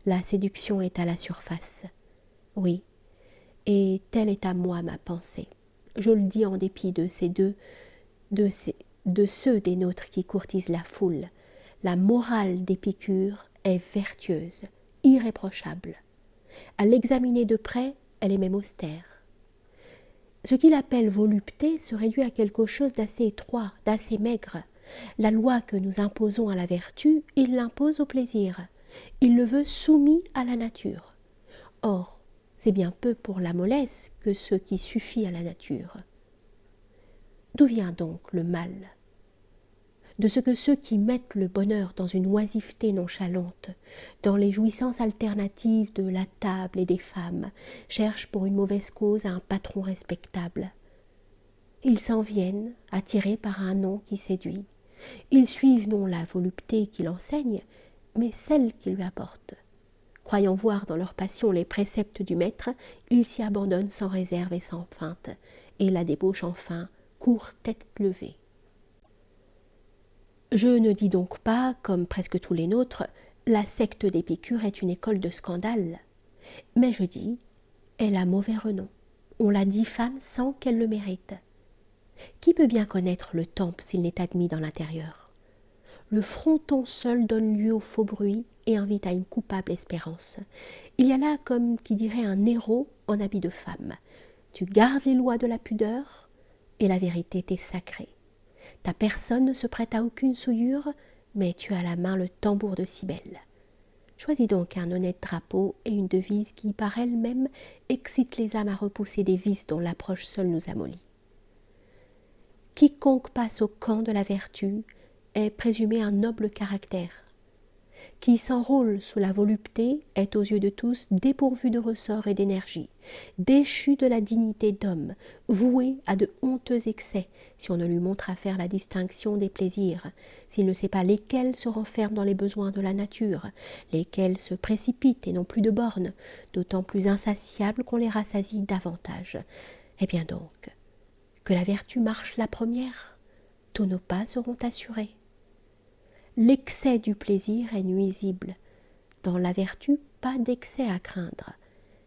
La séduction est à la surface. Oui, et telle est à moi ma pensée. Je le dis en dépit de ceux des nôtres qui courtisent la foule. La morale d'Épicure est vertueuse, irréprochable. À l'examiner de près, elle est même austère. Ce qu'il appelle volupté se réduit à quelque chose d'assez étroit, d'assez maigre. La loi que nous imposons à la vertu, il l'impose au plaisir. Il le veut soumis à la nature. Or, c'est bien peu pour la mollesse que ce qui suffit à la nature. D'où vient donc le mal ? De ce que ceux qui mettent le bonheur dans une oisiveté nonchalante, dans les jouissances alternatives de la table et des femmes, cherchent pour une mauvaise cause un patron respectable. Ils s'en viennent, attirés par un nom qui séduit. Ils suivent non la volupté qu'il enseigne, mais celle qu'il lui apporte. Croyant voir dans leur passion les préceptes du maître, ils s'y abandonnent sans réserve et sans feinte, et la débauche enfin court tête levée. Je ne dis donc pas, comme presque tous les nôtres, la secte d'Épicure est une école de scandale, mais je dis, elle a mauvais renom, on la diffame sans qu'elle le mérite. Qui peut bien connaître le temple s'il n'est admis dans l'intérieur ? Le fronton seul donne lieu au faux bruit et invite à une coupable espérance. Il y a là comme qui dirait un héros en habit de femme. Tu gardes les lois de la pudeur et la vérité t'est sacrée. Ta personne ne se prête à aucune souillure, mais tu as à la main le tambour de Cybèle. Choisis donc un honnête drapeau et une devise qui, par elle-même, excite les âmes à repousser des vices dont l'approche seule nous amollit. Quiconque passe au camp de la vertu est présumé un noble caractère. Qui s'enrôle sous la volupté est aux yeux de tous dépourvu de ressort et d'énergie, déchu de la dignité d'homme, voué à de honteux excès si on ne lui montre à faire la distinction des plaisirs, s'il ne sait pas lesquels se renferment dans les besoins de la nature, lesquels se précipitent et n'ont plus de bornes, d'autant plus insatiables qu'on les rassasie davantage. Eh bien donc, que la vertu marche la première, tous nos pas seront assurés. L'excès du plaisir est nuisible. Dans la vertu, pas d'excès à craindre,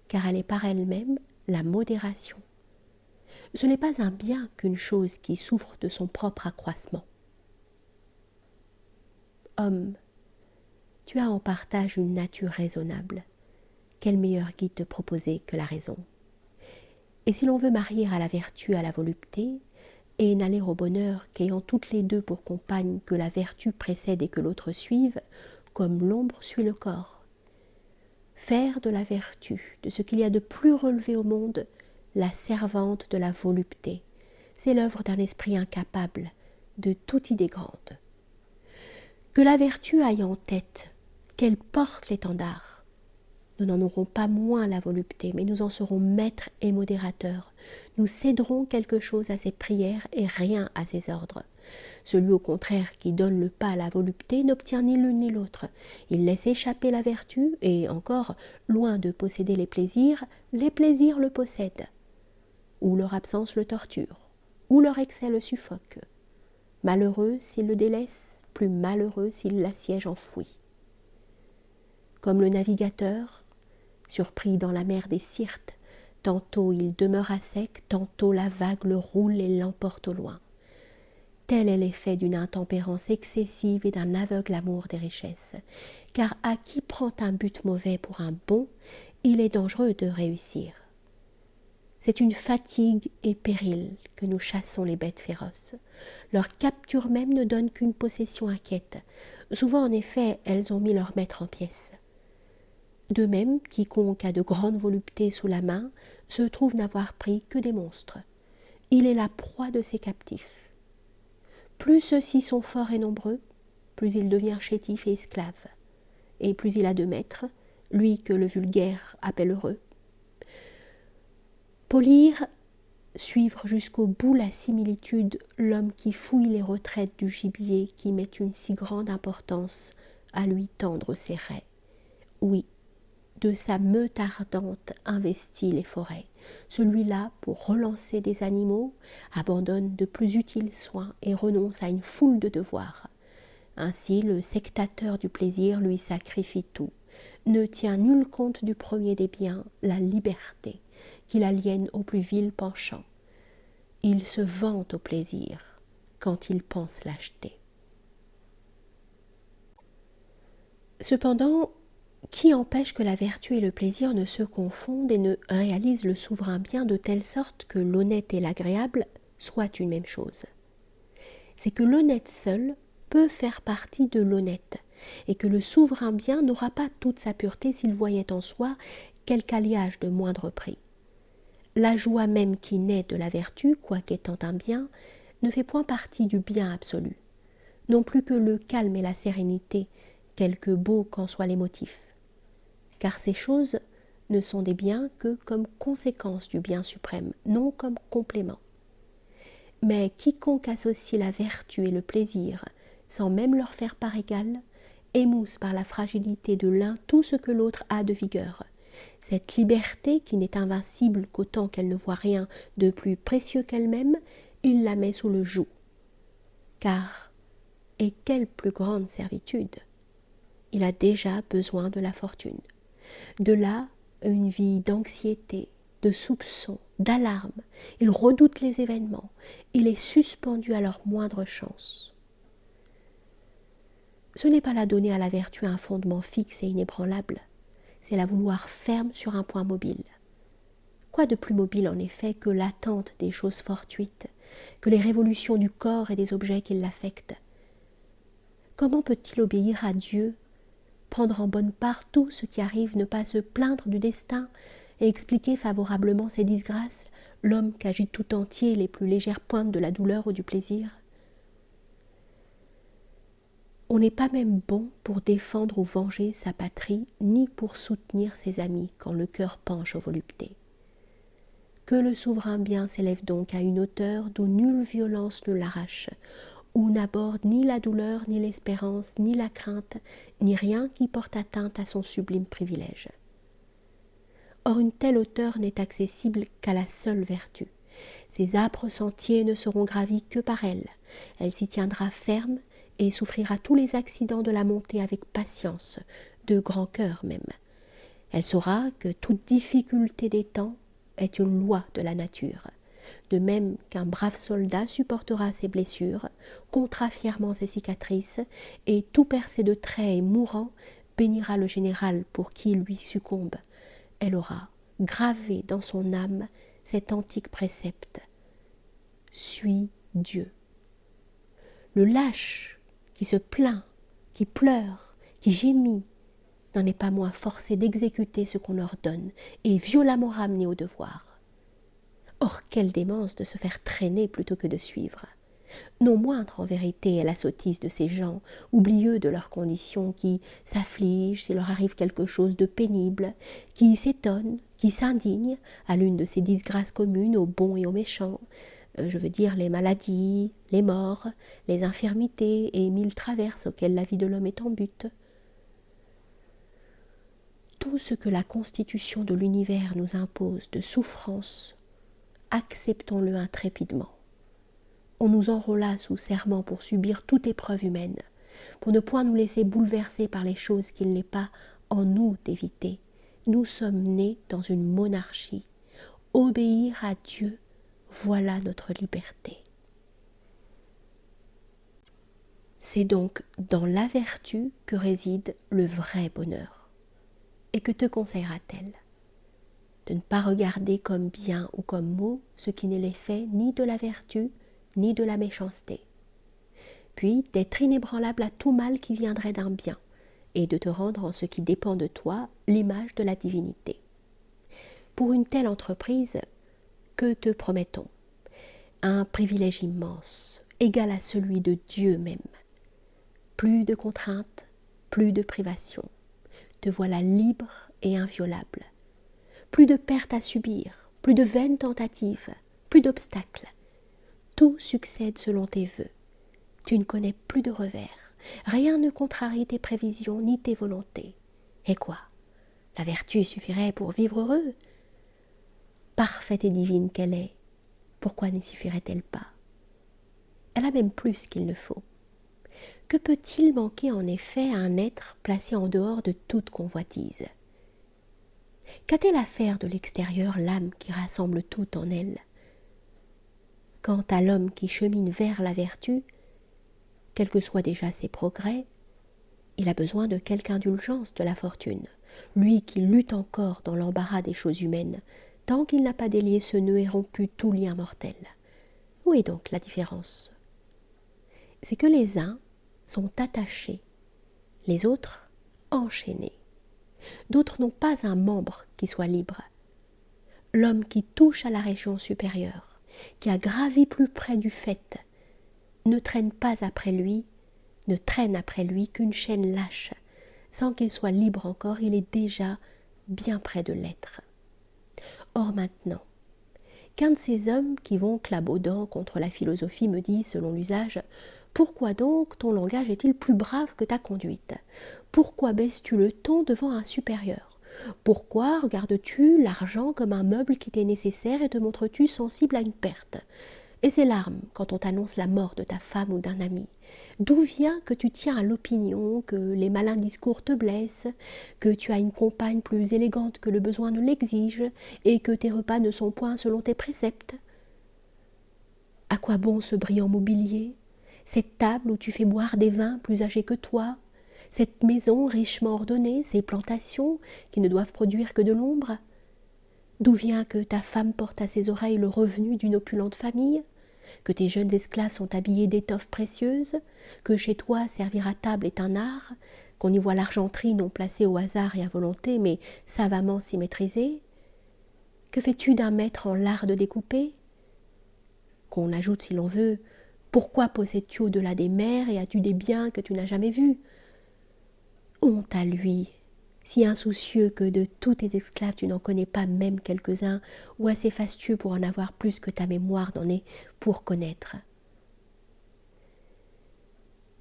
car elle est par elle-même la modération. Ce n'est pas un bien qu'une chose qui souffre de son propre accroissement. Homme, tu as en partage une nature raisonnable. Quel meilleur guide te proposer que la raison ? Et si l'on veut marier à la vertu à la volupté, et n'aller au bonheur qu'ayant toutes les deux pour compagne que la vertu précède et que l'autre suive, comme l'ombre suit le corps. Faire de la vertu, de ce qu'il y a de plus relevé au monde, la servante de la volupté, c'est l'œuvre d'un esprit incapable de toute idée grande. Que la vertu aille en tête, qu'elle porte l'étendard. Nous n'en aurons pas moins la volupté, mais nous en serons maîtres et modérateurs. Nous céderons quelque chose à ses prières et rien à ses ordres. Celui au contraire qui donne le pas à la volupté n'obtient ni l'une ni l'autre. Il laisse échapper la vertu et encore, loin de posséder les plaisirs le possèdent. Ou leur absence le torture, ou leur excès le suffoque. Malheureux s'il le délaisse, plus malheureux s'il l'assiège enfoui. Comme le navigateur, surpris dans la mer des Syrtes, tantôt il demeure à sec, tantôt la vague le roule et l'emporte au loin. Tel est l'effet d'une intempérance excessive et d'un aveugle amour des richesses, car à qui prend un but mauvais pour un bon, il est dangereux de réussir. C'est une fatigue et péril que nous chassons les bêtes féroces. Leur capture même ne donne qu'une possession inquiète. Souvent, en effet, elles ont mis leur maître en pièces. De même, quiconque a de grandes voluptés sous la main se trouve n'avoir pris que des monstres. Il est la proie de ses captifs. Plus ceux-ci sont forts et nombreux, plus il devient chétif et esclave. Et plus il a de maîtres, lui que le vulgaire appelle heureux. Polir, suivre jusqu'au bout la similitude, l'homme qui fouille les retraites du gibier qui met une si grande importance à lui tendre ses raies. Oui, de sa meute ardente investit les forêts. Celui-là, pour relancer des animaux, abandonne de plus utiles soins et renonce à une foule de devoirs. Ainsi, le sectateur du plaisir lui sacrifie tout, ne tient nul compte du premier des biens, la liberté, qu'il aliène au plus vil penchant. Il se vante au plaisir quand il pense l'acheter. Cependant, qui empêche que la vertu et le plaisir ne se confondent et ne réalisent le souverain bien de telle sorte que l'honnête et l'agréable soient une même chose? C'est que l'honnête seul peut faire partie de l'honnête, et que le souverain bien n'aura pas toute sa pureté s'il voyait en soi quelque alliage de moindre prix. La joie même qui naît de la vertu, quoiqu'étant un bien, ne fait point partie du bien absolu, non plus que le calme et la sérénité, quelque beaux qu'en soient les motifs. Car ces choses ne sont des biens que comme conséquence du bien suprême, non comme complément. Mais quiconque associe la vertu et le plaisir, sans même leur faire part égale, émousse par la fragilité de l'un tout ce que l'autre a de vigueur. Cette liberté, qui n'est invincible qu'autant qu'elle ne voit rien de plus précieux qu'elle-même, il la met sous le joug. Car, et quelle plus grande servitude! Il a déjà besoin de la fortune. De là, une vie d'anxiété, de soupçons, d'alarmes. Il redoute les événements. Il est suspendu à leur moindre chance. Ce n'est pas là donner à la vertu un fondement fixe et inébranlable. C'est la vouloir ferme sur un point mobile. Quoi de plus mobile en effet que l'attente des choses fortuites, que les révolutions du corps et des objets qui l'affectent? Comment peut-il obéir à Dieu, prendre en bonne part tout ce qui arrive, ne pas se plaindre du destin et expliquer favorablement ses disgrâces, l'homme qu'agite tout entier les plus légères pointes de la douleur ou du plaisir? On n'est pas même bon pour défendre ou venger sa patrie, ni pour soutenir ses amis quand le cœur penche aux voluptés. Que le souverain bien s'élève donc à une hauteur d'où nulle violence ne l'arrache, où n'aborde ni la douleur, ni l'espérance, ni la crainte, ni rien qui porte atteinte à son sublime privilège. Or une telle hauteur n'est accessible qu'à la seule vertu. Ses âpres sentiers ne seront gravis que par elle. Elle s'y tiendra ferme et souffrira tous les accidents de la montée avec patience, de grand cœur même. Elle saura que toute difficulté des temps est une loi de la nature, de même qu'un brave soldat supportera ses blessures, comptera fièrement ses cicatrices, et tout percé de traits et mourant bénira le général pour qui lui succombe. Elle aura gravé dans son âme cet antique précepte: suis Dieu. Le lâche qui se plaint, qui pleure, qui gémit, n'en est pas moins forcé d'exécuter ce qu'on ordonne et violemment ramené au devoir. Or, quelle démence de se faire traîner plutôt que de suivre! Non moindre en vérité est la sottise de ces gens, oublieux de leurs conditions, qui s'affligent s'il leur arrive quelque chose de pénible, qui s'étonnent, qui s'indignent à l'une de ces disgrâces communes aux bons et aux méchants, je veux dire les maladies, les morts, les infirmités et mille traverses auxquelles la vie de l'homme est en butte. Tout ce que la constitution de l'univers nous impose de souffrance, acceptons-le intrépidement. On nous enrôla sous serment pour subir toute épreuve humaine, pour ne point nous laisser bouleverser par les choses qu'il n'est pas en nous d'éviter. Nous sommes nés dans une monarchie. Obéir à Dieu, voilà notre liberté. C'est donc dans la vertu que réside le vrai bonheur. Et que te conseillera-t-elle? De ne pas regarder comme bien ou comme maux ce qui ne l'est fait ni de la vertu ni de la méchanceté, puis d'être inébranlable à tout mal qui viendrait d'un bien, et de te rendre en ce qui dépend de toi l'image de la divinité. Pour une telle entreprise, que te promettons? Un privilège immense, égal à celui de Dieu même. Plus de contraintes, plus de privations. Te voilà libre et inviolable. Plus de pertes à subir, plus de vaines tentatives, plus d'obstacles. Tout succède selon tes vœux. Tu ne connais plus de revers. Rien ne contrarie tes prévisions ni tes volontés. Et quoi? La vertu suffirait pour vivre heureux? Parfaite et divine qu'elle est, pourquoi n'y suffirait-elle pas? Elle a même plus qu'il ne faut. Que peut-il manquer en effet à un être placé en dehors de toute convoitise? Qu'a-t-elle à faire de l'extérieur l'âme qui rassemble tout en elle? Quant à l'homme qui chemine vers la vertu, quels que soient déjà ses progrès, il a besoin de quelque indulgence de la fortune, lui qui lutte encore dans l'embarras des choses humaines, tant qu'il n'a pas délié ce nœud et rompu tout lien mortel. Où est donc la différence? C'est que les uns sont attachés, les autres enchaînés. D'autres n'ont pas un membre qui soit libre. L'homme qui touche à la région supérieure, qui a gravi plus près du fait, ne traîne après lui qu'une chaîne lâche. Sans qu'il soit libre encore, il est déjà bien près de l'être. Or maintenant, qu'un de ces hommes qui vont clabaudant contre la philosophie me dit, selon l'usage, « Pourquoi donc ton langage est-il plus brave que ta conduite? Pourquoi baisses-tu le ton devant un supérieur? Pourquoi regardes-tu l'argent comme un meuble qui t'est nécessaire et te montres-tu sensible à une perte? Et ces larmes quand on t'annonce la mort de ta femme ou d'un ami? D'où vient que tu tiens à l'opinion, que les malins discours te blessent, que tu as une compagne plus élégante que le besoin ne l'exige, et que tes repas ne sont point selon tes préceptes? À quoi bon ce brillant mobilier, cette table où tu fais boire des vins plus âgés que toi, cette maison richement ordonnée, ces plantations qui ne doivent produire que de l'ombre? D'où vient que ta femme porte à ses oreilles le revenu d'une opulente famille, que tes jeunes esclaves sont habillés d'étoffes précieuses, que chez toi servir à table est un art, qu'on y voit l'argenterie non placée au hasard et à volonté, mais savamment s'y maîtriser? Que fais-tu d'un maître en l'art de découper? Qu'on ajoute si l'on veut, pourquoi possèdes-tu au-delà des mers et as-tu des biens que tu n'as jamais vus? Honte à lui, si insoucieux que de tous tes esclaves tu n'en connais pas même quelques-uns, ou assez fastueux pour en avoir plus que ta mémoire n'en est pour connaître.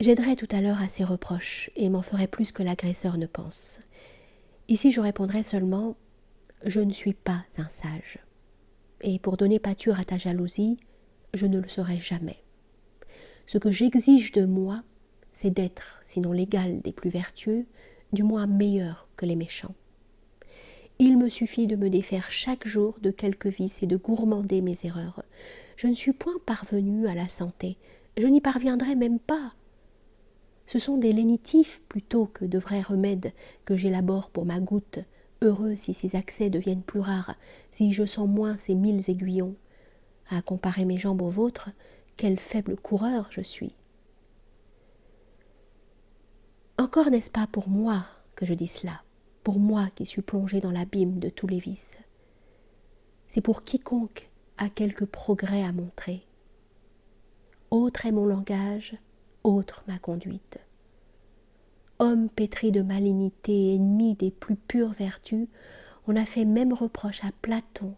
J'aiderai tout à l'heure à ces reproches, et m'en ferai plus que l'agresseur ne pense. Ici je répondrai seulement « Je ne suis pas un sage », et pour donner pâture à ta jalousie, je ne le serai jamais. Ce que j'exige de moi, c'est d'être, sinon l'égal des plus vertueux, du moins meilleur que les méchants. Il me suffit de me défaire chaque jour de quelques vices et de gourmander mes erreurs. Je ne suis point parvenue à la santé, je n'y parviendrai même pas. Ce sont des lénitifs plutôt que de vrais remèdes que j'élabore pour ma goutte, heureux si ces accès deviennent plus rares, si je sens moins ces 1000 aiguillons. À comparer mes jambes aux vôtres, quel faible coureur je suis. Encore n'est-ce pas pour moi que je dis cela, pour moi qui suis plongée dans l'abîme de tous les vices. C'est pour quiconque a quelque progrès à montrer. Autre est mon langage, autre ma conduite. Homme pétri de malignité, ennemi des plus pures vertus, on a fait même reproche à Platon,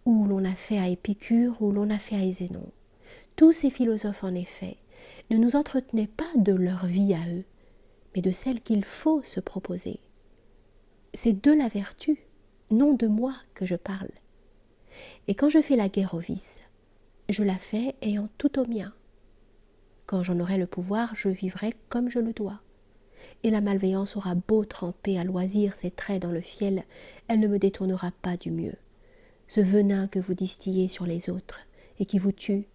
ou l'on a fait à Épicure, ou l'on a fait à Zénon. Tous ces philosophes, en effet, ne nous entretenaient pas de leur vie à eux, mais de celle qu'il faut se proposer. C'est de la vertu, non de moi que je parle. Et quand je fais la guerre au vice, je la fais ayant tout au mien. Quand j'en aurai le pouvoir, je vivrai comme je le dois. Et la malveillance aura beau tremper à loisir ses traits dans le fiel, elle ne me détournera pas du mieux. Ce venin que vous distillez sur les autres et qui vous tue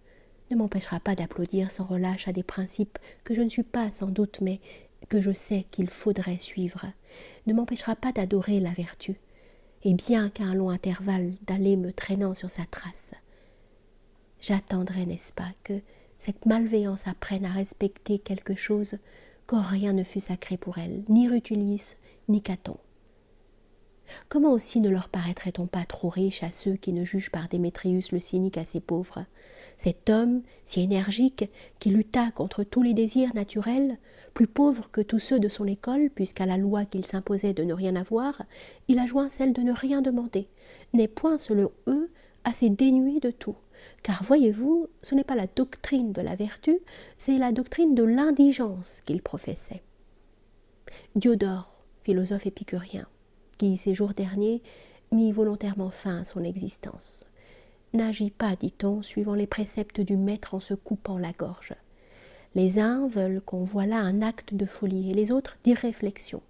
ne m'empêchera pas d'applaudir sans relâche à des principes que je ne suis pas sans doute, mais que je sais qu'il faudrait suivre, ne m'empêchera pas d'adorer la vertu, et bien qu'à un long intervalle d'aller me traînant sur sa trace. J'attendrai, n'est-ce pas, que cette malveillance apprenne à respecter quelque chose quand rien ne fut sacré pour elle, ni Rutulius, ni Caton. Comment aussi ne leur paraîtrait-on pas trop riche à ceux qui ne jugent par Démétrius le cynique assez pauvre? Cet homme, si énergique, qui lutta contre tous les désirs naturels, plus pauvre que tous ceux de son école, puisqu'à la loi qu'il s'imposait de ne rien avoir, il a joint celle de ne rien demander, n'est point, selon eux, assez dénué de tout. Car voyez-vous, ce n'est pas la doctrine de la vertu, c'est la doctrine de l'indigence qu'il professait. Diodore, philosophe épicurien, qui, ces jours derniers, mit volontairement fin à son existence, n'agit pas, dit-on, suivant les préceptes du maître en se coupant la gorge. Les uns veulent qu'on voie là un acte de folie et les autres d'irréflexion.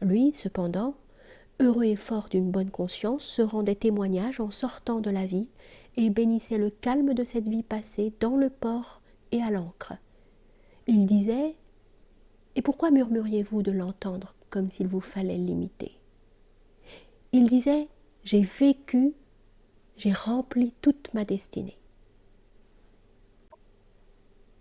Lui, cependant, heureux et fort d'une bonne conscience, se rendait témoignage en sortant de la vie et bénissait le calme de cette vie passée dans le port et à l'ancre. Il disait « Et pourquoi murmuriez-vous de l'entendre comme s'il vous fallait l'imiter ?» Il disait « J'ai vécu, j'ai rempli toute ma destinée. »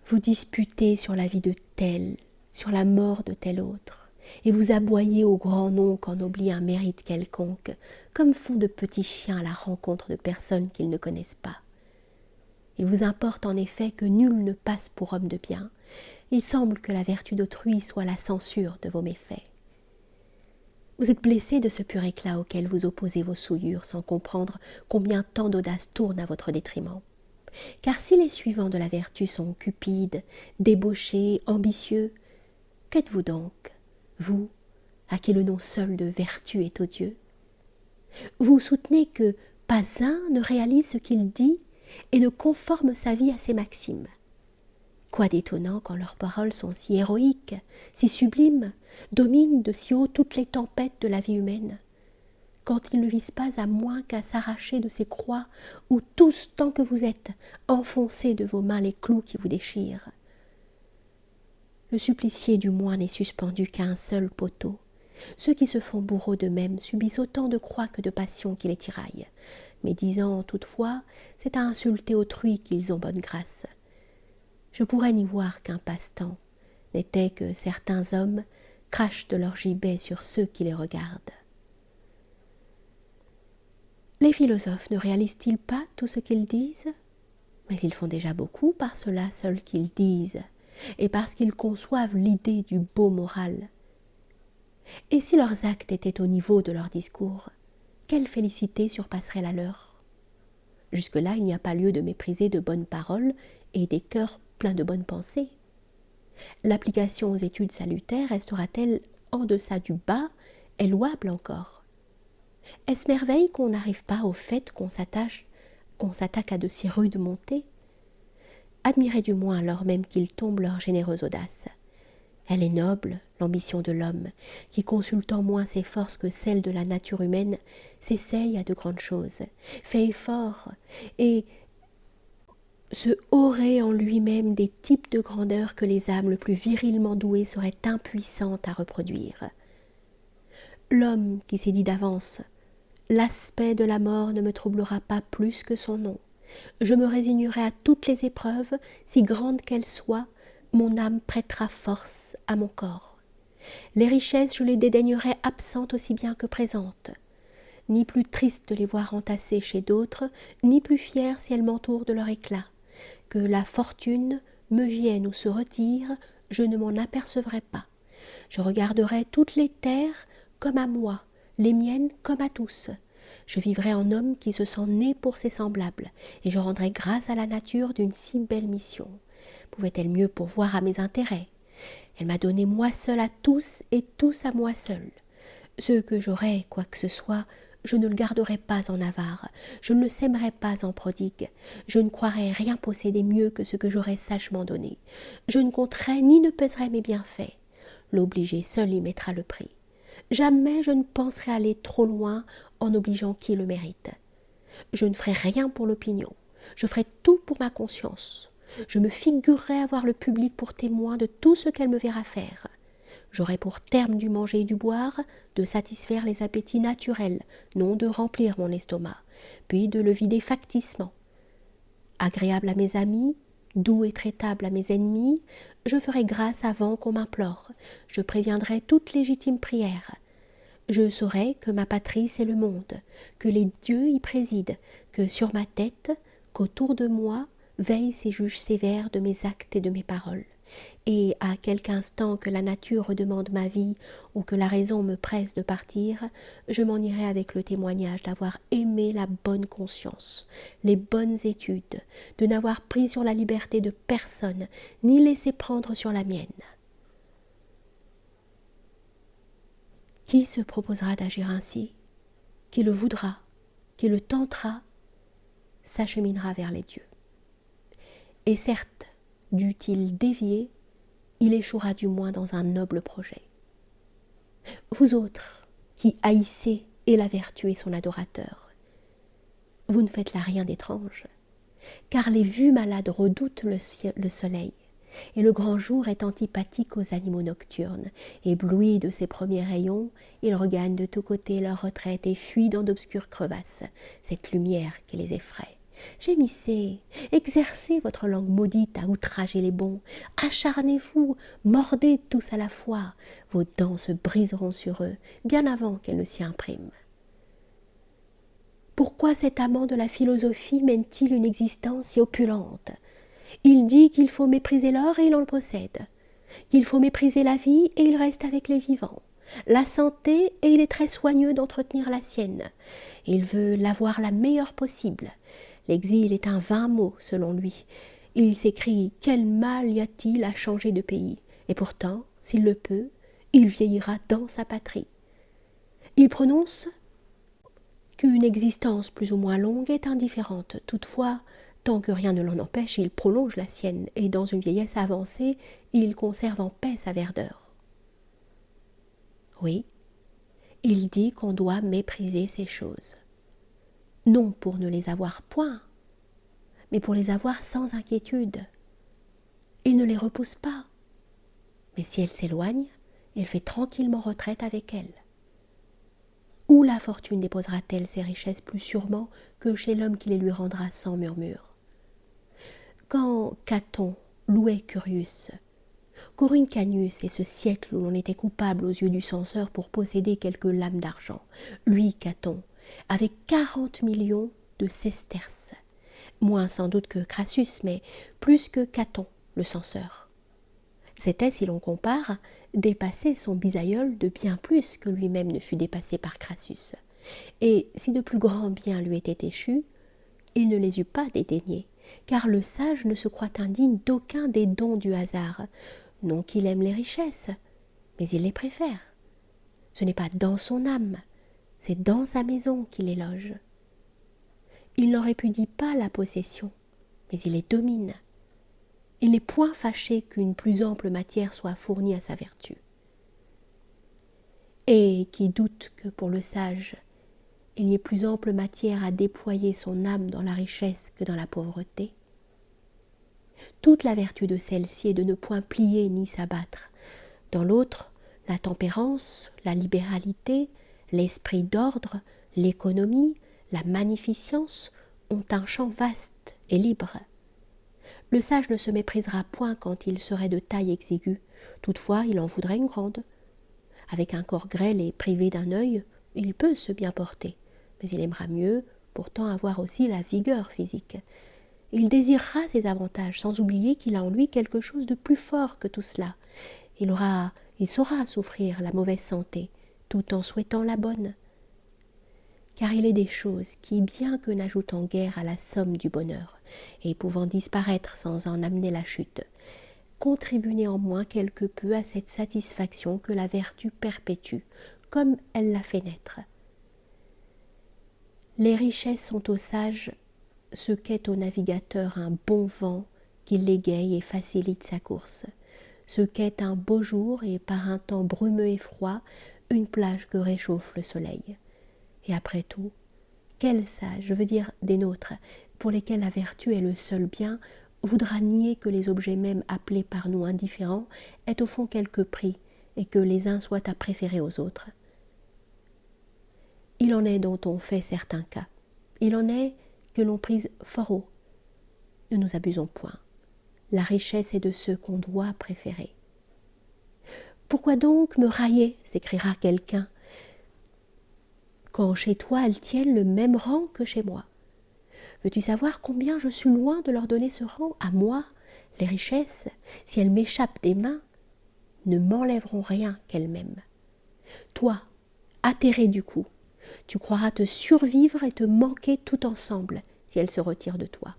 Vous disputez sur la vie de tel, sur la mort de tel autre, et vous aboyez au grand nom qu'ennoblit un mérite quelconque, comme font de petits chiens à la rencontre de personnes qu'ils ne connaissent pas. Il vous importe en effet que nul ne passe pour homme de bien. Il semble que la vertu d'autrui soit la censure de vos méfaits. Vous êtes blessé de ce pur éclat auquel vous opposez vos souillures sans comprendre combien tant d'audace tourne à votre détriment. Car si les suivants de la vertu sont cupides, débauchés, ambitieux, qu'êtes-vous donc, vous, à qui le nom seul de vertu est odieux? Vous soutenez que pas un ne réalise ce qu'il dit et ne conforme sa vie à ses maximes. Quoi d'étonnant quand leurs paroles sont si héroïques, si sublimes, dominent de si haut toutes les tempêtes de la vie humaine, quand ils ne visent pas à moins qu'à s'arracher de ces croix où tous, tant que vous êtes, enfoncez de vos mains les clous qui vous déchirent. Le supplicié du moins n'est suspendu qu'à un seul poteau. Ceux qui se font bourreaux d'eux-mêmes subissent autant de croix que de passions qui les tiraillent, mais disant toutefois, c'est à insulter autrui qu'ils ont bonne grâce. Je pourrais n'y voir qu'un passe-temps, n'était que certains hommes crachent de leur gibet sur ceux qui les regardent. Les philosophes ne réalisent-ils pas tout ce qu'ils disent? Mais ils font déjà beaucoup par cela seul qu'ils disent, et parce qu'ils conçoivent l'idée du beau moral. Et si leurs actes étaient au niveau de leur discours, quelle félicité surpasserait la leur? Jusque-là, il n'y a pas lieu de mépriser de bonnes paroles et des cœurs pleins de bonnes pensées. L'application aux études salutaires restera-t-elle en deçà du bas et louable encore? Est-ce merveille qu'on n'arrive pas au fait qu'on s'attaque à de si rudes montées? Admirez du moins alors même qu'ils tombent leur généreuse audace. Elle est noble, l'ambition de l'homme, qui, consultant moins ses forces que celles de la nature humaine, s'essaye à de grandes choses, fait effort, et se aurait en lui-même des types de grandeur que les âmes le plus virilement douées seraient impuissantes à reproduire. L'homme qui s'est dit d'avance « L'aspect de la mort ne me troublera pas plus que son nom. Je me résignerai à toutes les épreuves, si grandes qu'elles soient, mon âme prêtera force à mon corps. Les richesses, je les dédaignerai absentes aussi bien que présentes. Ni plus triste de les voir entassées chez d'autres, ni plus fière si elles m'entourent de leur éclat. Que la fortune me vienne ou se retire, je ne m'en apercevrai pas. Je regarderai toutes les terres comme à moi, les miennes comme à tous. Je vivrai en homme qui se sent né pour ses semblables, et je rendrai grâce à la nature d'une si belle mission. Pouvait-elle mieux pourvoir à mes intérêts? Elle m'a donné moi seule à tous et tous à moi seule. Ce que j'aurai, quoi que ce soit, je ne le garderai pas en avare, je ne le sèmerai pas en prodigue, je ne croirai rien posséder mieux que ce que j'aurai sagement donné. Je ne compterai ni ne pèserai mes bienfaits. L'obligé seul y mettra le prix. Jamais je ne penserai aller trop loin en obligeant qui le mérite. Je ne ferai rien pour l'opinion, je ferai tout pour ma conscience. Je me figurerai avoir le public pour témoin de tout ce qu'elle me verra faire. J'aurai pour terme du manger et du boire, de satisfaire les appétits naturels, non de remplir mon estomac, puis de le vider facticement. Agréable à mes amis, doux et traitable à mes ennemis, je ferai grâce avant qu'on m'implore, je préviendrai toute légitime prière. Je saurai que ma patrie c'est le monde, que les dieux y président, que sur ma tête, qu'autour de moi, veillent ces juges sévères de mes actes et de mes paroles. Et à quelque instant que la nature redemande ma vie ou que la raison me presse de partir, je m'en irai avec le témoignage d'avoir aimé la bonne conscience, les bonnes études, de n'avoir pris sur la liberté de personne, ni laissé prendre sur la mienne. Qui se proposera d'agir ainsi, qui le voudra, qui le tentera, s'acheminera vers les dieux. Et certes, dût-il dévier, il échouera du moins dans un noble projet. Vous autres, qui haïssez et la vertu et son adorateur, vous ne faites là rien d'étrange, car les vues malades redoutent le soleil, et le grand jour est antipathique aux animaux nocturnes. Éblouis de ses premiers rayons, ils regagnent de tous côtés leur retraite et fuient dans d'obscures crevasses, cette lumière qui les effraie. Gémissez, exercez votre langue maudite à outrager les bons, acharnez-vous, mordez tous à la fois, vos dents se briseront sur eux, bien avant qu'elles ne s'y impriment. Pourquoi cet amant de la philosophie mène-t-il une existence si opulente ? Il dit qu'il faut mépriser l'or et il en le possède, qu'il faut mépriser la vie et il reste avec les vivants, la santé et il est très soigneux d'entretenir la sienne. Il veut l'avoir la meilleure possible. L'exil est un vain mot selon lui. Il s'écrie « Quel mal y a-t-il à changer de pays ?» Et pourtant, s'il le peut, il vieillira dans sa patrie. Il prononce qu'une existence plus ou moins longue est indifférente. Toutefois, tant que rien ne l'en empêche, il prolonge la sienne, et dans une vieillesse avancée, il conserve en paix sa verdeur. Oui, il dit qu'on doit mépriser ces choses, non pour ne les avoir point, mais pour les avoir sans inquiétude. Il ne les repousse pas, mais si elle s'éloigne, il fait tranquillement retraite avec elle. Où la fortune déposera-t-elle ses richesses plus sûrement que chez l'homme qui les lui rendra sans murmure? Quand Caton louait Curius, Coruncanius et ce siècle où l'on était coupable aux yeux du censeur pour posséder quelques lames d'argent, lui, Caton, avait 40 millions de sesterces, moins sans doute que Crassus, mais plus que Caton, le censeur. C'était, si l'on compare, dépasser son bisaïeul de bien plus que lui-même ne fut dépassé par Crassus. Et si de plus grands biens lui étaient échus, il ne les eût pas dédaignés, car le sage ne se croit indigne d'aucun des dons du hasard. Non qu'il aime les richesses, mais il les préfère. Ce n'est pas dans son âme, c'est dans sa maison qu'il les loge. Il n'en répudie pas la possession, mais il les domine. Il n'est point fâché qu'une plus ample matière soit fournie à sa vertu. Et qui doute que pour le sage, il y ait plus ample matière à déployer son âme dans la richesse que dans la pauvreté. Toute la vertu de celle-ci est de ne point plier ni s'abattre. Dans l'autre, la tempérance, la libéralité, l'esprit d'ordre, l'économie, la magnificence ont un champ vaste et libre. Le sage ne se méprisera point quand il serait de taille exiguë, toutefois il en voudrait une grande. Avec un corps grêle et privé d'un œil, il peut se bien porter, mais il aimera mieux pourtant avoir aussi la vigueur physique. Il désirera ces avantages, sans oublier qu'il a en lui quelque chose de plus fort que tout cela. Il saura souffrir la mauvaise santé, tout en souhaitant la bonne. Car il est des choses qui, bien que n'ajoutant guère à la somme du bonheur, et pouvant disparaître sans en amener la chute, contribuent néanmoins quelque peu à cette satisfaction que la vertu perpétue, comme elle la fait naître. Les richesses sont aux sages ce qu'est au navigateur un bon vent qui l'égaye et facilite sa course, ce qu'est un beau jour et par un temps brumeux et froid, une plage que réchauffe le soleil. Et après tout, quel sage, je veux dire des nôtres, pour lesquels la vertu est le seul bien, voudra nier que les objets mêmes appelés par nous indifférents aient au fond quelque prix et que les uns soient à préférer aux autres? Il en est dont on fait certains cas. Il en est que l'on prise fort haut. Ne nous abusons point. La richesse est de ceux qu'on doit préférer. Pourquoi donc me railler s'écriera quelqu'un. quand chez toi elles tiennent le même rang que chez moi. Veux-tu savoir combien je suis loin de leur donner ce rang? À moi, les richesses, si elles m'échappent des mains, ne m'enlèveront rien qu'elles-mêmes. Toi, atterré du coup, tu croiras te survivre et te manquer tout ensemble si elles se retirent de toi.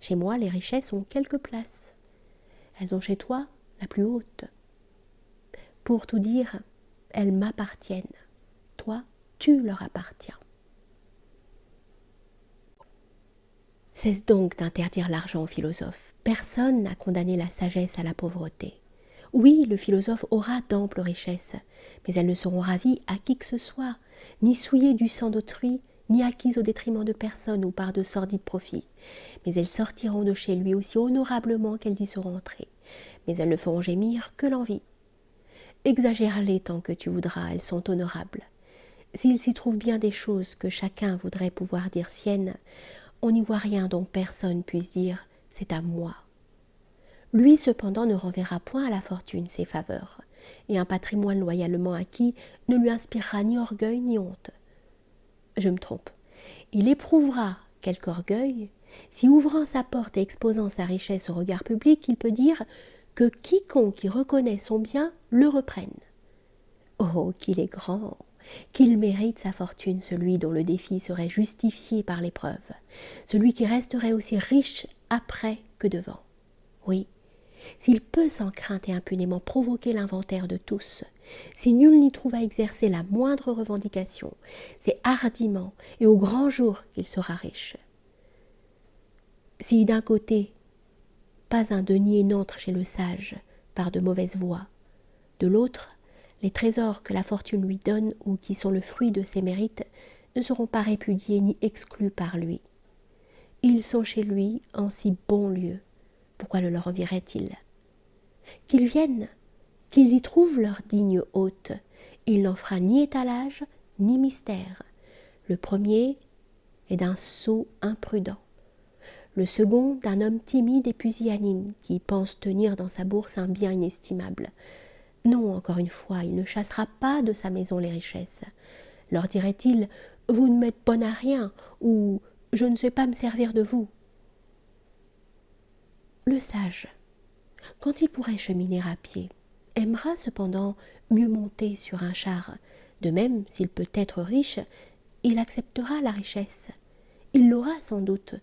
Chez moi, les richesses ont quelques places. Elles ont chez toi la plus haute. Pour tout dire, elles m'appartiennent. Toi, tu leur appartiens. Cesse donc d'interdire l'argent aux philosophes. Personne n'a condamné la sagesse à la pauvreté. Oui, le philosophe aura d'amples richesses, mais elles ne seront ravies à qui que ce soit, ni souillées du sang d'autrui, ni acquises au détriment de personne ou par de sordides profits. Mais elles sortiront de chez lui aussi honorablement qu'elles y seront entrées. Mais elles ne feront gémir que l'envie. Exagère-les tant que tu voudras, elles sont honorables. S'il s'y trouve bien des choses que chacun voudrait pouvoir dire siennes, on n'y voit rien dont personne puisse dire « c'est à moi ». Lui cependant ne renverra point à la fortune ses faveurs, et un patrimoine loyalement acquis ne lui inspirera ni orgueil ni honte. Je me trompe. Il éprouvera quelque orgueil si, ouvrant sa porte et exposant sa richesse au regard public, il peut dire que quiconque y reconnaît son bien le reprenne. Oh, qu'il est grand, qu'il mérite sa fortune, celui dont le défi serait justifié par l'épreuve, celui qui resterait aussi riche après que devant. Oui, s'il peut sans crainte et impunément provoquer l'inventaire de tous, si nul n'y trouve à exercer la moindre revendication, c'est hardiment et au grand jour qu'il sera riche. Si d'un côté, pas un denier n'entre chez le sage par de mauvaises voies, de l'autre, les trésors que la fortune lui donne ou qui sont le fruit de ses mérites ne seront pas répudiés ni exclus par lui. Ils sont chez lui en si bon lieu. Pourquoi le leur envierait-il? Qu'ils viennent, qu'ils y trouvent leur digne hôte. Il n'en fera ni étalage, ni mystère. Le premier est d'un sot imprudent. Le second d'un homme timide et pusillanime qui pense tenir dans sa bourse un bien inestimable. Non, encore une fois, il ne chassera pas de sa maison les richesses. Leur dirait-il « Vous ne m'êtes bonne à rien » ou « Je ne sais pas me servir de vous ». Le sage, quand il pourrait cheminer à pied, aimera cependant mieux monter sur un char. De même, s'il peut être riche, il acceptera la richesse. Il l'aura sans doute,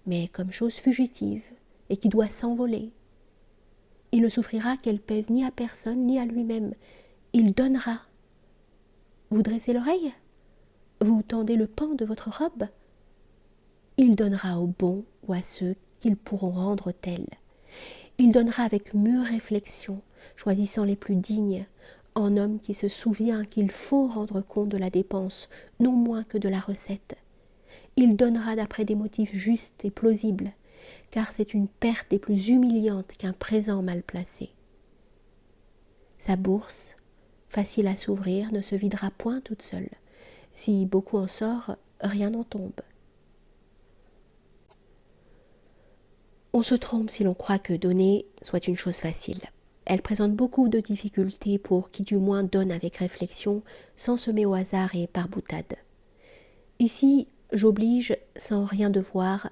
mais comme chose fugitive et qui doit s'envoler. Il ne souffrira qu'elle pèse ni à personne ni à lui-même. Il donnera. Vous dressez l'oreille? Vous tendez le pan de votre robe? Il donnera aux bons ou à ceux qu'ils pourront rendre tels. Il donnera avec mûre réflexion, choisissant les plus dignes, en homme qui se souvient qu'il faut rendre compte de la dépense, non moins que de la recette. Il donnera d'après des motifs justes et plausibles, car c'est une perte des plus humiliantes qu'un présent mal placé. Sa bourse, facile à s'ouvrir, ne se videra point toute seule. Si beaucoup en sort, rien n'en tombe. On se trompe si l'on croit que donner soit une chose facile. Elle présente beaucoup de difficultés pour qui du moins donne avec réflexion, sans semer au hasard et par boutade. Ici, j'oblige sans rien devoir,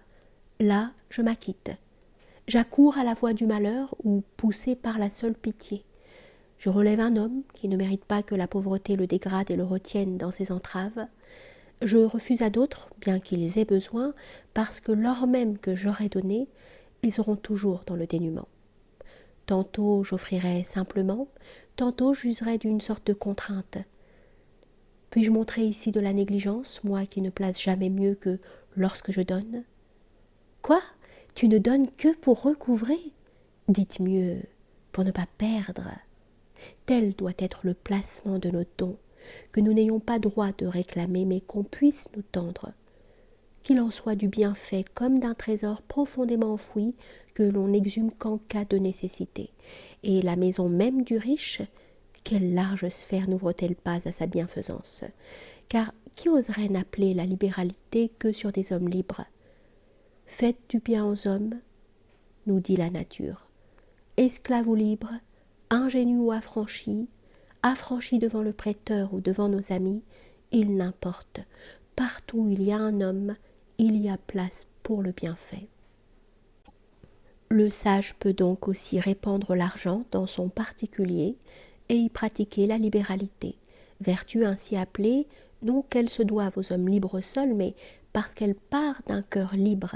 là, je m'acquitte. J'accours à la voie du malheur ou poussé par la seule pitié. Je relève un homme qui ne mérite pas que la pauvreté le dégrade et le retienne dans ses entraves. Je refuse à d'autres, bien qu'ils aient besoin, parce que lors même que j'aurais donné, ils seront toujours dans le dénuement. Tantôt j'offrirai simplement, tantôt j'userai d'une sorte de contrainte. Puis-je montrer ici de la négligence, moi qui ne place jamais mieux que lorsque je donne? Quoi? Tu ne donnes que pour recouvrer? Dites mieux, pour ne pas perdre. Tel doit être le placement de nos dons, que nous n'ayons pas droit de réclamer, mais qu'on puisse nous tendre. Qu'il en soit du bienfait comme d'un trésor profondément enfoui que l'on n'exhume qu'en cas de nécessité. Et la maison même du riche, quelle large sphère n'ouvre-t-elle pas à sa bienfaisance? Car qui oserait n'appeler la libéralité que sur des hommes libres? Faites du bien aux hommes, nous dit la nature. Esclaves ou libres, ingénus ou affranchis devant le prêteur ou devant nos amis, il n'importe. Partout où il y a un homme, il y a place pour le bienfait. Le sage peut donc aussi répandre l'argent dans son particulier et y pratiquer la libéralité, vertu ainsi appelée, non qu'elle se doive aux hommes libres seuls, mais parce qu'elle part d'un cœur libre.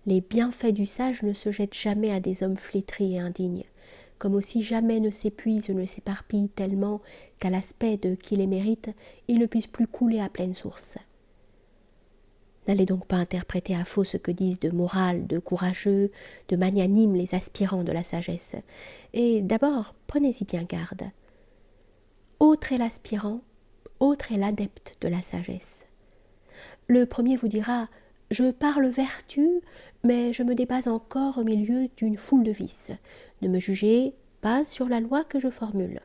Les bienfaits du sage ne se jettent jamais à des hommes flétris et indignes, comme aussi jamais ne s'épuisent ou ne s'éparpillent tellement qu'à l'aspect de qui les mérite, ils ne puissent plus couler à pleine source. N'allez donc pas interpréter à faux ce que disent de moral, de courageux, de magnanimes les aspirants de la sagesse. Et d'abord, prenez-y bien garde. Autre est l'aspirant, autre est l'adepte de la sagesse. Le premier vous dira « Je parle vertu, mais je me débat encore au milieu d'une foule de vices. Ne me jugez pas sur la loi que je formule.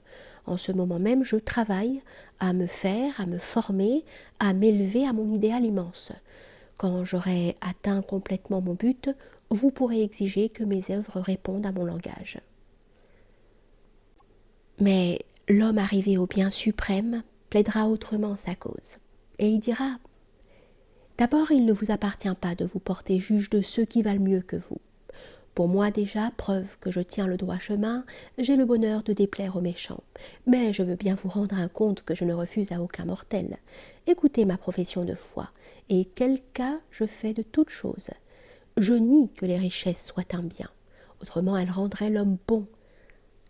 En ce moment même, je travaille à me faire, à me former, à m'élever à mon idéal immense. Quand j'aurai atteint complètement mon but, vous pourrez exiger que mes œuvres répondent à mon langage. » Mais l'homme arrivé au bien suprême plaidera autrement sa cause, et il dira « D'abord, il ne vous appartient pas de vous porter juge de ceux qui valent mieux que vous. Pour moi déjà, preuve que je tiens le droit chemin, j'ai le bonheur de déplaire aux méchants. Mais je veux bien vous rendre un compte que je ne refuse à aucun mortel. Écoutez ma profession de foi, et quel cas je fais de toutes choses. Je nie que les richesses soient un bien, autrement elles rendraient l'homme bon.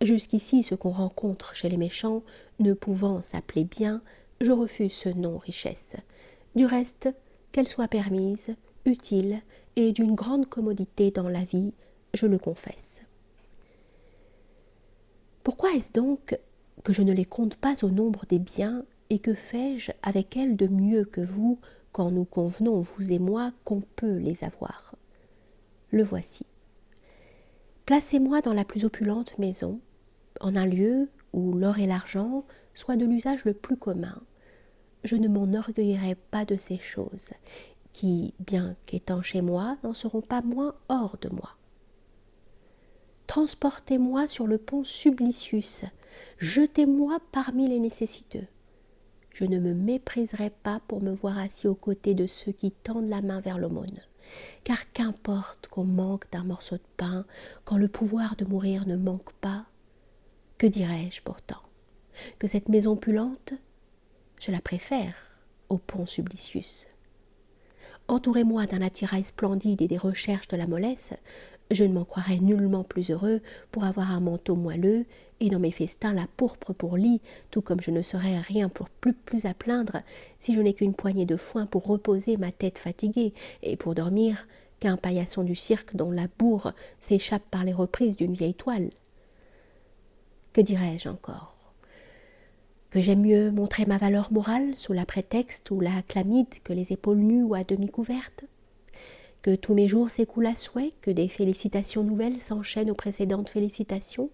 Jusqu'ici, ce qu'on rencontre chez les méchants, ne pouvant s'appeler bien, je refuse ce nom richesse. Du reste, qu'elle soit permise, utile et d'une grande commodité dans la vie, je le confesse. Pourquoi est-ce donc que je ne les compte pas au nombre des biens, et que fais-je avec elles de mieux que vous, quand nous convenons, vous et moi, qu'on peut les avoir? Le voici. Placez-moi dans la plus opulente maison, en un lieu où l'or et l'argent soient de l'usage le plus commun. Je ne m'enorgueillerai pas de ces choses, qui, bien qu'étant chez moi, n'en seront pas moins hors de moi. Transportez-moi sur le pont Sublicius, jetez-moi parmi les nécessiteux. Je ne me mépriserai pas pour me voir assis aux côtés de ceux qui tendent la main vers l'aumône, car qu'importe qu'on manque d'un morceau de pain, quand le pouvoir de mourir ne manque pas. Que dirais-je pourtant? Que cette maison opulente, je la préfère au pont Sublicius. Entourez-moi d'un attirail splendide et des recherches de la mollesse, je ne m'en croirais nullement plus heureux pour avoir un manteau moelleux et dans mes festins la pourpre pour lit, tout comme je ne serais rien pour plus à plaindre si je n'ai qu'une poignée de foin pour reposer ma tête fatiguée et pour dormir qu'un paillasson du cirque dont la bourre s'échappe par les reprises d'une vieille toile. Que dirais-je encore? Que j'aime mieux montrer ma valeur morale sous la prétexte ou la chlamyde que les épaules nues ou à demi couvertes? Que tous mes jours s'écoulent à souhait, que des félicitations nouvelles s'enchaînent aux précédentes félicitations?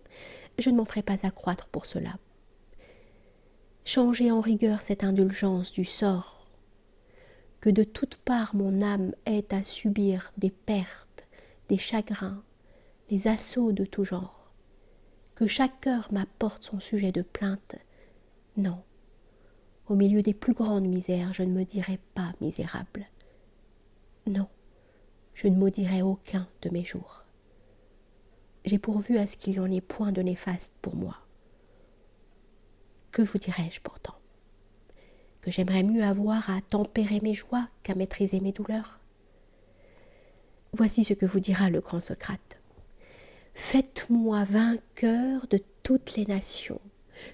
Je ne m'en ferai pas accroître pour cela. Changez en rigueur cette indulgence du sort. Que de toutes parts mon âme ait à subir des pertes, des chagrins, des assauts de tout genre. Que chaque cœur m'apporte son sujet de plainte. Non, au milieu des plus grandes misères, je ne me dirai pas misérable. Non, je ne maudirai aucun de mes jours. J'ai pourvu à ce qu'il n'y en ait point de néfaste pour moi. Que vous dirais-je pourtant? Que j'aimerais mieux avoir à tempérer mes joies qu'à maîtriser mes douleurs? Voici ce que vous dira le grand Socrate. Faites-moi vainqueur de toutes les nations,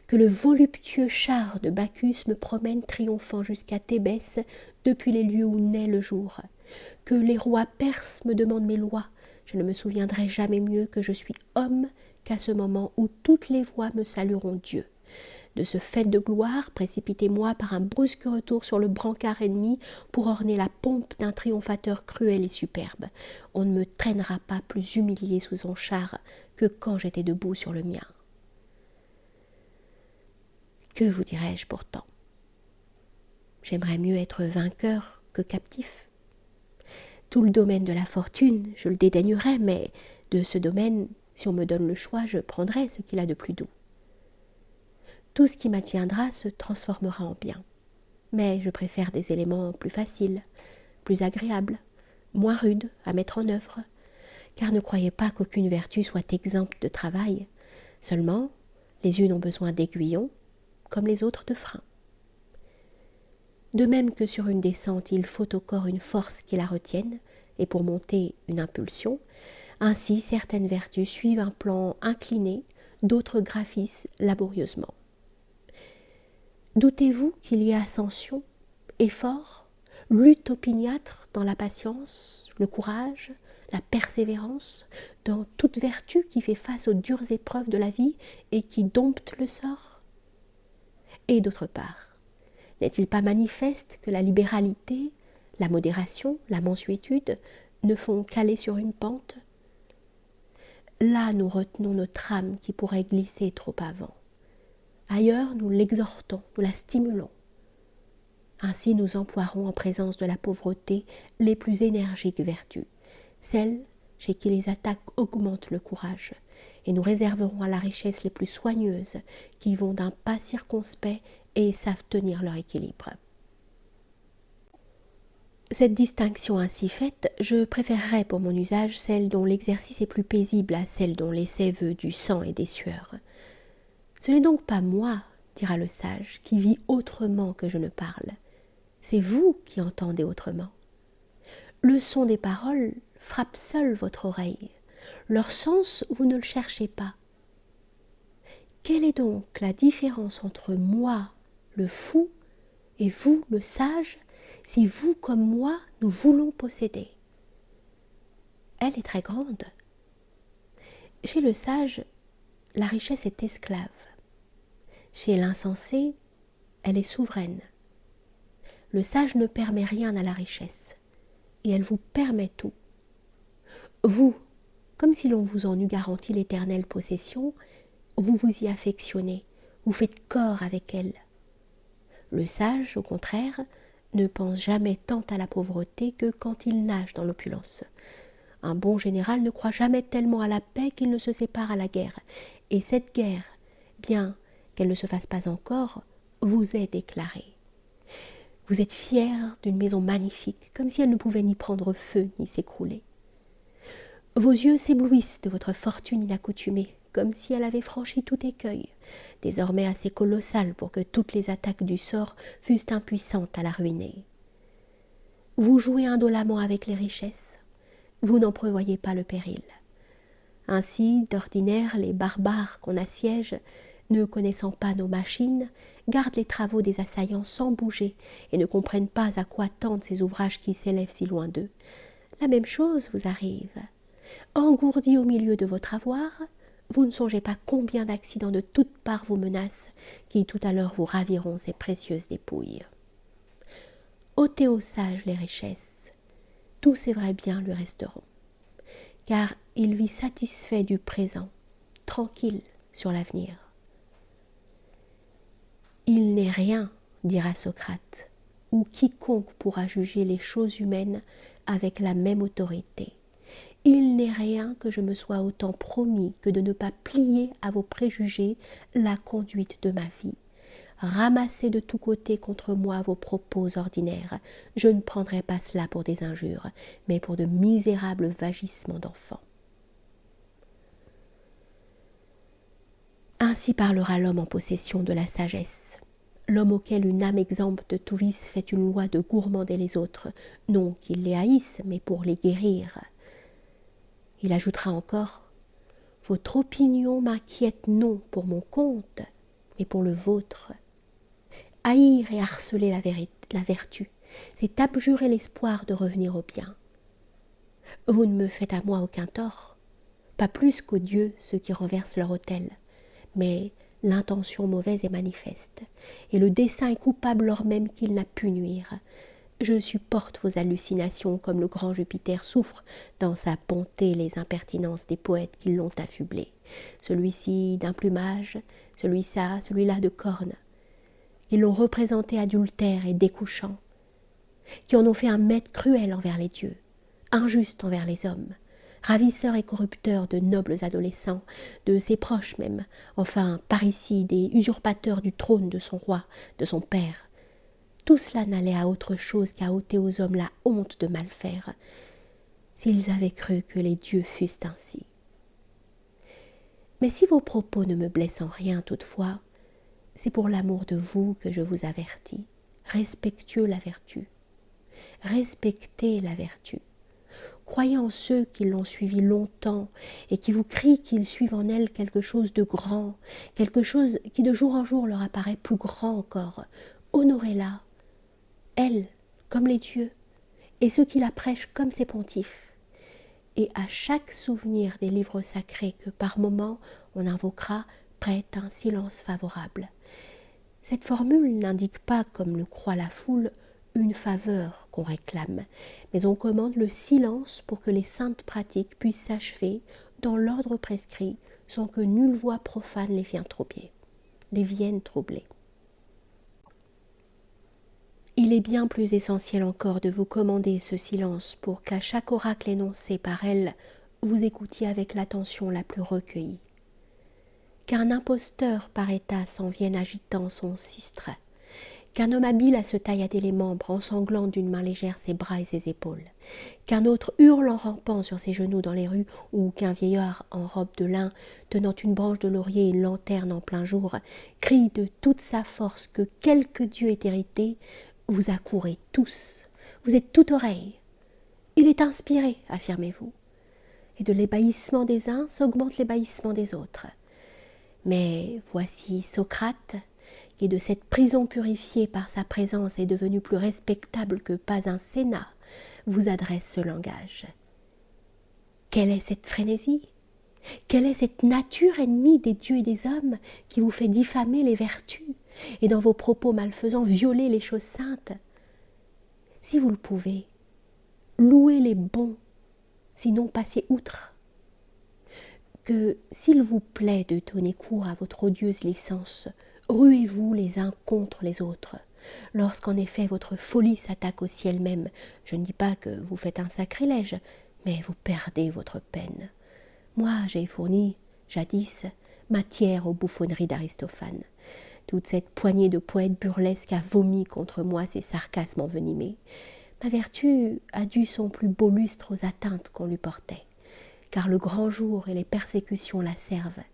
que le voluptueux char de Bacchus me promène triomphant jusqu'à Thébès depuis les lieux où naît le jour, que les rois perses me demandent mes lois, je ne me souviendrai jamais mieux que je suis homme qu'à ce moment où toutes les voix me salueront Dieu. De ce fait de gloire, précipitez-moi par un brusque retour sur le brancard ennemi pour orner la pompe d'un triomphateur cruel et superbe. On ne me traînera pas plus humilié sous son char que quand j'étais debout sur le mien. Que vous dirais-je pourtant? J'aimerais mieux être vainqueur que captif. Tout le domaine de la fortune, je le dédaignerais, mais de ce domaine, si on me donne le choix, je prendrai ce qu'il a de plus doux. Tout ce qui m'adviendra se transformera en bien. mais je préfère des éléments plus faciles, plus agréables, moins rudes à mettre en œuvre, car ne croyez pas qu'aucune vertu soit exempte de travail. Seulement, les unes ont besoin d'aiguillons, comme les autres de freins. De même que sur une descente, il faut au corps une force qui la retienne, et pour monter une impulsion, ainsi certaines vertus suivent un plan incliné, d'autres graphissent laborieusement. Doutez-vous qu'il y ait ascension, effort, lutte opiniâtre dans la patience, le courage, la persévérance, dans toute vertu qui fait face aux dures épreuves de la vie et qui dompte le sort? Et d'autre part, n'est-il pas manifeste que la libéralité, la modération, la mansuétude ne font qu'aller sur une pente? Là nous retenons notre âme qui pourrait glisser trop avant. Ailleurs nous l'exhortons, nous la stimulons. Ainsi nous emploierons en présence de la pauvreté les plus énergiques vertus, celles chez qui les attaques augmentent le courage, et nous réserverons à la richesse les plus soigneuses qui vont d'un pas circonspect et savent tenir leur équilibre. Cette distinction ainsi faite, je préférerais pour mon usage celle dont l'exercice est plus paisible à celle dont l'essai veut du sang et des sueurs. Ce n'est donc pas moi, dira le sage, qui vis autrement que je ne parle. C'est vous qui entendez autrement. Le son des paroles frappe seul votre oreille. Leur sens, vous ne le cherchez pas. Quelle est donc la différence entre moi, le fou, et vous, le sage, si vous comme moi, nous voulons posséder? Elle est très grande. Chez le sage, la richesse est esclave. Chez l'insensé, elle est souveraine. Le sage ne permet rien à la richesse, et elle vous permet tout. Vous, comme si l'on vous en eût garanti l'éternelle possession, vous vous y affectionnez, vous faites corps avec elle. Le sage, au contraire, ne pense jamais tant à la pauvreté que quand il nage dans l'opulence. Un bon général ne croit jamais tellement à la paix qu'il ne se sépare à la guerre, et cette guerre, bien qu'elle ne se fasse pas encore, vous est déclarée. Vous êtes fier d'une maison magnifique, comme si elle ne pouvait ni prendre feu ni s'écrouler. Vos yeux s'éblouissent de votre fortune inaccoutumée, comme si elle avait franchi tout écueil, désormais assez colossal pour que toutes les attaques du sort fussent impuissantes à la ruiner. Vous jouez indolemment avec les richesses, vous n'en prévoyez pas le péril. Ainsi, d'ordinaire, les barbares qu'on assiège, ne connaissant pas nos machines, gardent les travaux des assaillants sans bouger et ne comprennent pas à quoi tendent ces ouvrages qui s'élèvent si loin d'eux. La même chose vous arrive. Engourdi au milieu de votre avoir, vous ne songez pas combien d'accidents de toutes parts vous menacent, qui tout à l'heure vous raviront ces précieuses dépouilles. Ôtez aux sages les richesses, tous ces vrais biens lui resteront, car il vit satisfait du présent, tranquille sur l'avenir. Il n'est rien, dira Socrate, ou quiconque pourra juger les choses humaines avec la même autorité. Il n'est rien que je me sois autant promis que de ne pas plier à vos préjugés la conduite de ma vie. Ramassez de tous côtés contre moi vos propos ordinaires. Je ne prendrai pas cela pour des injures, mais pour de misérables vagissements d'enfants. Ainsi parlera l'homme en possession de la sagesse, l'homme auquel une âme exempte de tout vice fait une loi de gourmander les autres, non qu'il les haïsse, mais pour les guérir. Il ajoutera encore « Votre opinion m'inquiète non pour mon compte, mais pour le vôtre. » Haïr et harceler la vertu, c'est abjurer l'espoir de revenir au bien. Vous ne me faites à moi aucun tort, pas plus qu'aux dieux ceux qui renversent leur autel, mais l'intention mauvaise est manifeste, et le dessein est coupable lors même qu'il n'a pu nuire. Je supporte vos hallucinations comme le grand Jupiter souffre dans sa bonté les impertinences des poètes qui l'ont affublé. Celui-ci d'un plumage, celui-là de cornes, qui l'ont représenté adultère et découchant, qui en ont fait un maître cruel envers les dieux, injuste envers les hommes, ravisseur et corrupteur de nobles adolescents, de ses proches même, enfin parricide et usurpateur du trône de son roi, de son père, tout cela n'allait à autre chose qu'à ôter aux hommes la honte de mal faire, s'ils avaient cru que les dieux fussent ainsi. Mais si vos propos ne me blessent en rien toutefois, c'est pour l'amour de vous que je vous avertis. Respectueux la vertu. Respectez la vertu. Croyez en ceux qui l'ont suivie longtemps et qui vous crient qu'ils suivent en elle quelque chose de grand, quelque chose qui de jour en jour leur apparaît plus grand encore. Honorez-la, elle, comme les dieux, et ceux qui la prêchent comme ses pontifes. Et à chaque souvenir des livres sacrés que par moments on invoquera, prête un silence favorable. Cette formule n'indique pas, comme le croit la foule, une faveur qu'on réclame, mais on commande le silence pour que les saintes pratiques puissent s'achever dans l'ordre prescrit, sans que nulle voix profane les vienne troubler. Il est bien plus essentiel encore de vous commander ce silence pour qu'à chaque oracle énoncé par elle, vous écoutiez avec l'attention la plus recueillie. Qu'un imposteur par état s'en vienne agitant son sistre, qu'un homme habile à se taillader les membres, ensanglant d'une main légère ses bras et ses épaules, qu'un autre hurle en rampant sur ses genoux dans les rues, ou qu'un vieillard en robe de lin, tenant une branche de laurier et une lanterne en plein jour, crie de toute sa force que quelque dieu est hérité, vous accourez tous, vous êtes tout oreille. Il est inspiré, affirmez-vous, et de l'ébahissement des uns s'augmente l'ébahissement des autres. Mais voici Socrate, qui de cette prison purifiée par sa présence est devenu plus respectable que pas un sénat, vous adresse ce langage. Quelle est cette frénésie? Quelle est cette nature ennemie des dieux et des hommes qui vous fait diffamer les vertus et dans vos propos malfaisants violer les choses saintes? Si vous le pouvez, louez les bons, sinon passez outre. Que s'il vous plaît de donner cours à votre odieuse licence, ruez-vous les uns contre les autres. Lorsqu'en effet votre folie s'attaque au ciel même, je ne dis pas que vous faites un sacrilège, mais vous perdez votre peine. Moi, j'ai fourni, jadis, matière aux bouffonneries d'Aristophane. Toute cette poignée de poètes burlesques a vomi contre moi ses sarcasmes envenimés. Ma vertu a dû son plus beau lustre aux atteintes qu'on lui portait, car le grand jour et les persécutions la servent,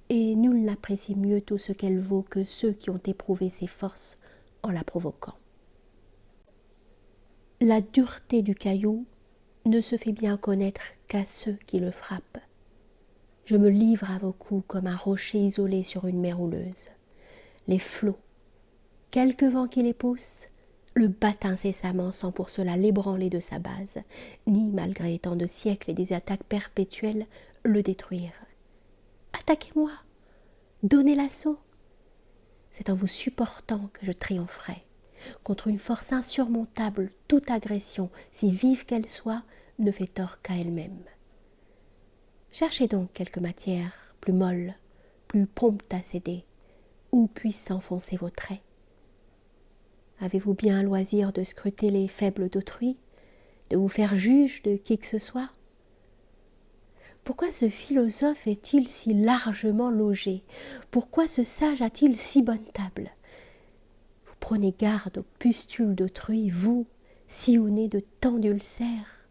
et nul n'apprécie mieux tout ce qu'elle vaut que ceux qui ont éprouvé ses forces en la provoquant. La dureté du caillou ne se fait bien connaître qu'à ceux qui le frappent. Je me livre à vos coups comme un rocher isolé sur une mer houleuse. Les flots, quelque vent qui les pousse, le battent incessamment sans pour cela l'ébranler de sa base, ni, malgré tant de siècles et des attaques perpétuelles, le détruire. Attaquez-moi, donnez l'assaut. C'est en vous supportant que je triompherai. Contre une force insurmontable, toute agression, si vive qu'elle soit, ne fait tort qu'à elle-même. Cherchez donc quelque matière plus molle, plus prompte à céder, où puissent s'enfoncer vos traits. Avez-vous bien un loisir de scruter les faibles d'autrui, de vous faire juge de qui que ce soit? Pourquoi ce philosophe est-il si largement logé? Pourquoi ce sage a-t-il si bonne table? Vous prenez garde aux pustules d'autrui, vous, sillonnés de tant d'ulcères.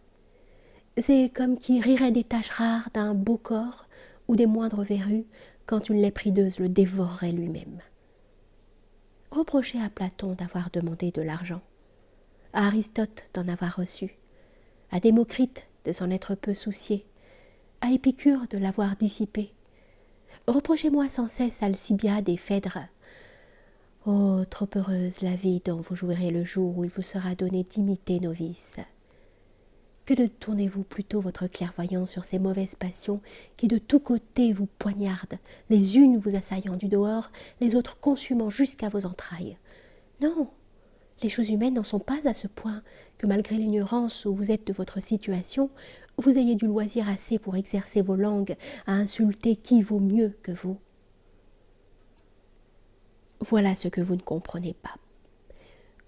C'est comme qui rirait des taches rares d'un beau corps ou des moindres verrues quand une lèpre hideuse le dévorerait lui-même. Reprochez à Platon d'avoir demandé de l'argent, à Aristote d'en avoir reçu, à Démocrite de s'en être peu soucié, à Épicure de l'avoir dissipé. Reprochez-moi sans cesse Alcibiade et Phèdre. Oh, trop heureuse la vie dont vous jouirez le jour où il vous sera donné d'imiter nos vices. Que ne tournez-vous plutôt votre clairvoyance sur ces mauvaises passions qui de tous côtés vous poignardent, les unes vous assaillant du dehors, les autres consumant jusqu'à vos entrailles. Non, les choses humaines n'en sont pas à ce point que malgré l'ignorance où vous êtes de votre situation, vous ayez du loisir assez pour exercer vos langues à insulter qui vaut mieux que vous. Voilà ce que vous ne comprenez pas.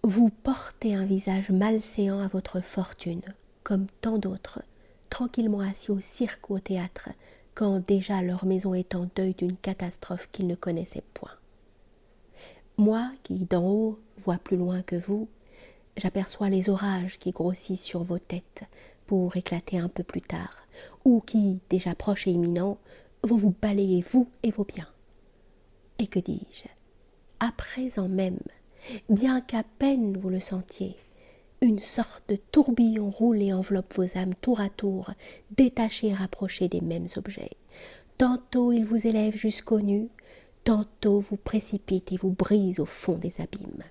Vous portez un visage malséant à votre fortune, comme tant d'autres, tranquillement assis au cirque ou au théâtre, quand déjà leur maison est en deuil d'une catastrophe qu'ils ne connaissaient point. Moi, qui d'en haut voit plus loin que vous. J'aperçois les orages qui grossissent sur vos têtes pour éclater un peu plus tard, ou qui, déjà proches et imminents, vont vous balayer, vous et vos biens. Et que dis-je? À présent même, bien qu'à peine vous le sentiez, une sorte de tourbillon roule et enveloppe vos âmes tour à tour, détachées et rapprochées des mêmes objets. Tantôt il vous élève jusqu'aux nues, tantôt vous précipite et vous brise au fond des abîmes.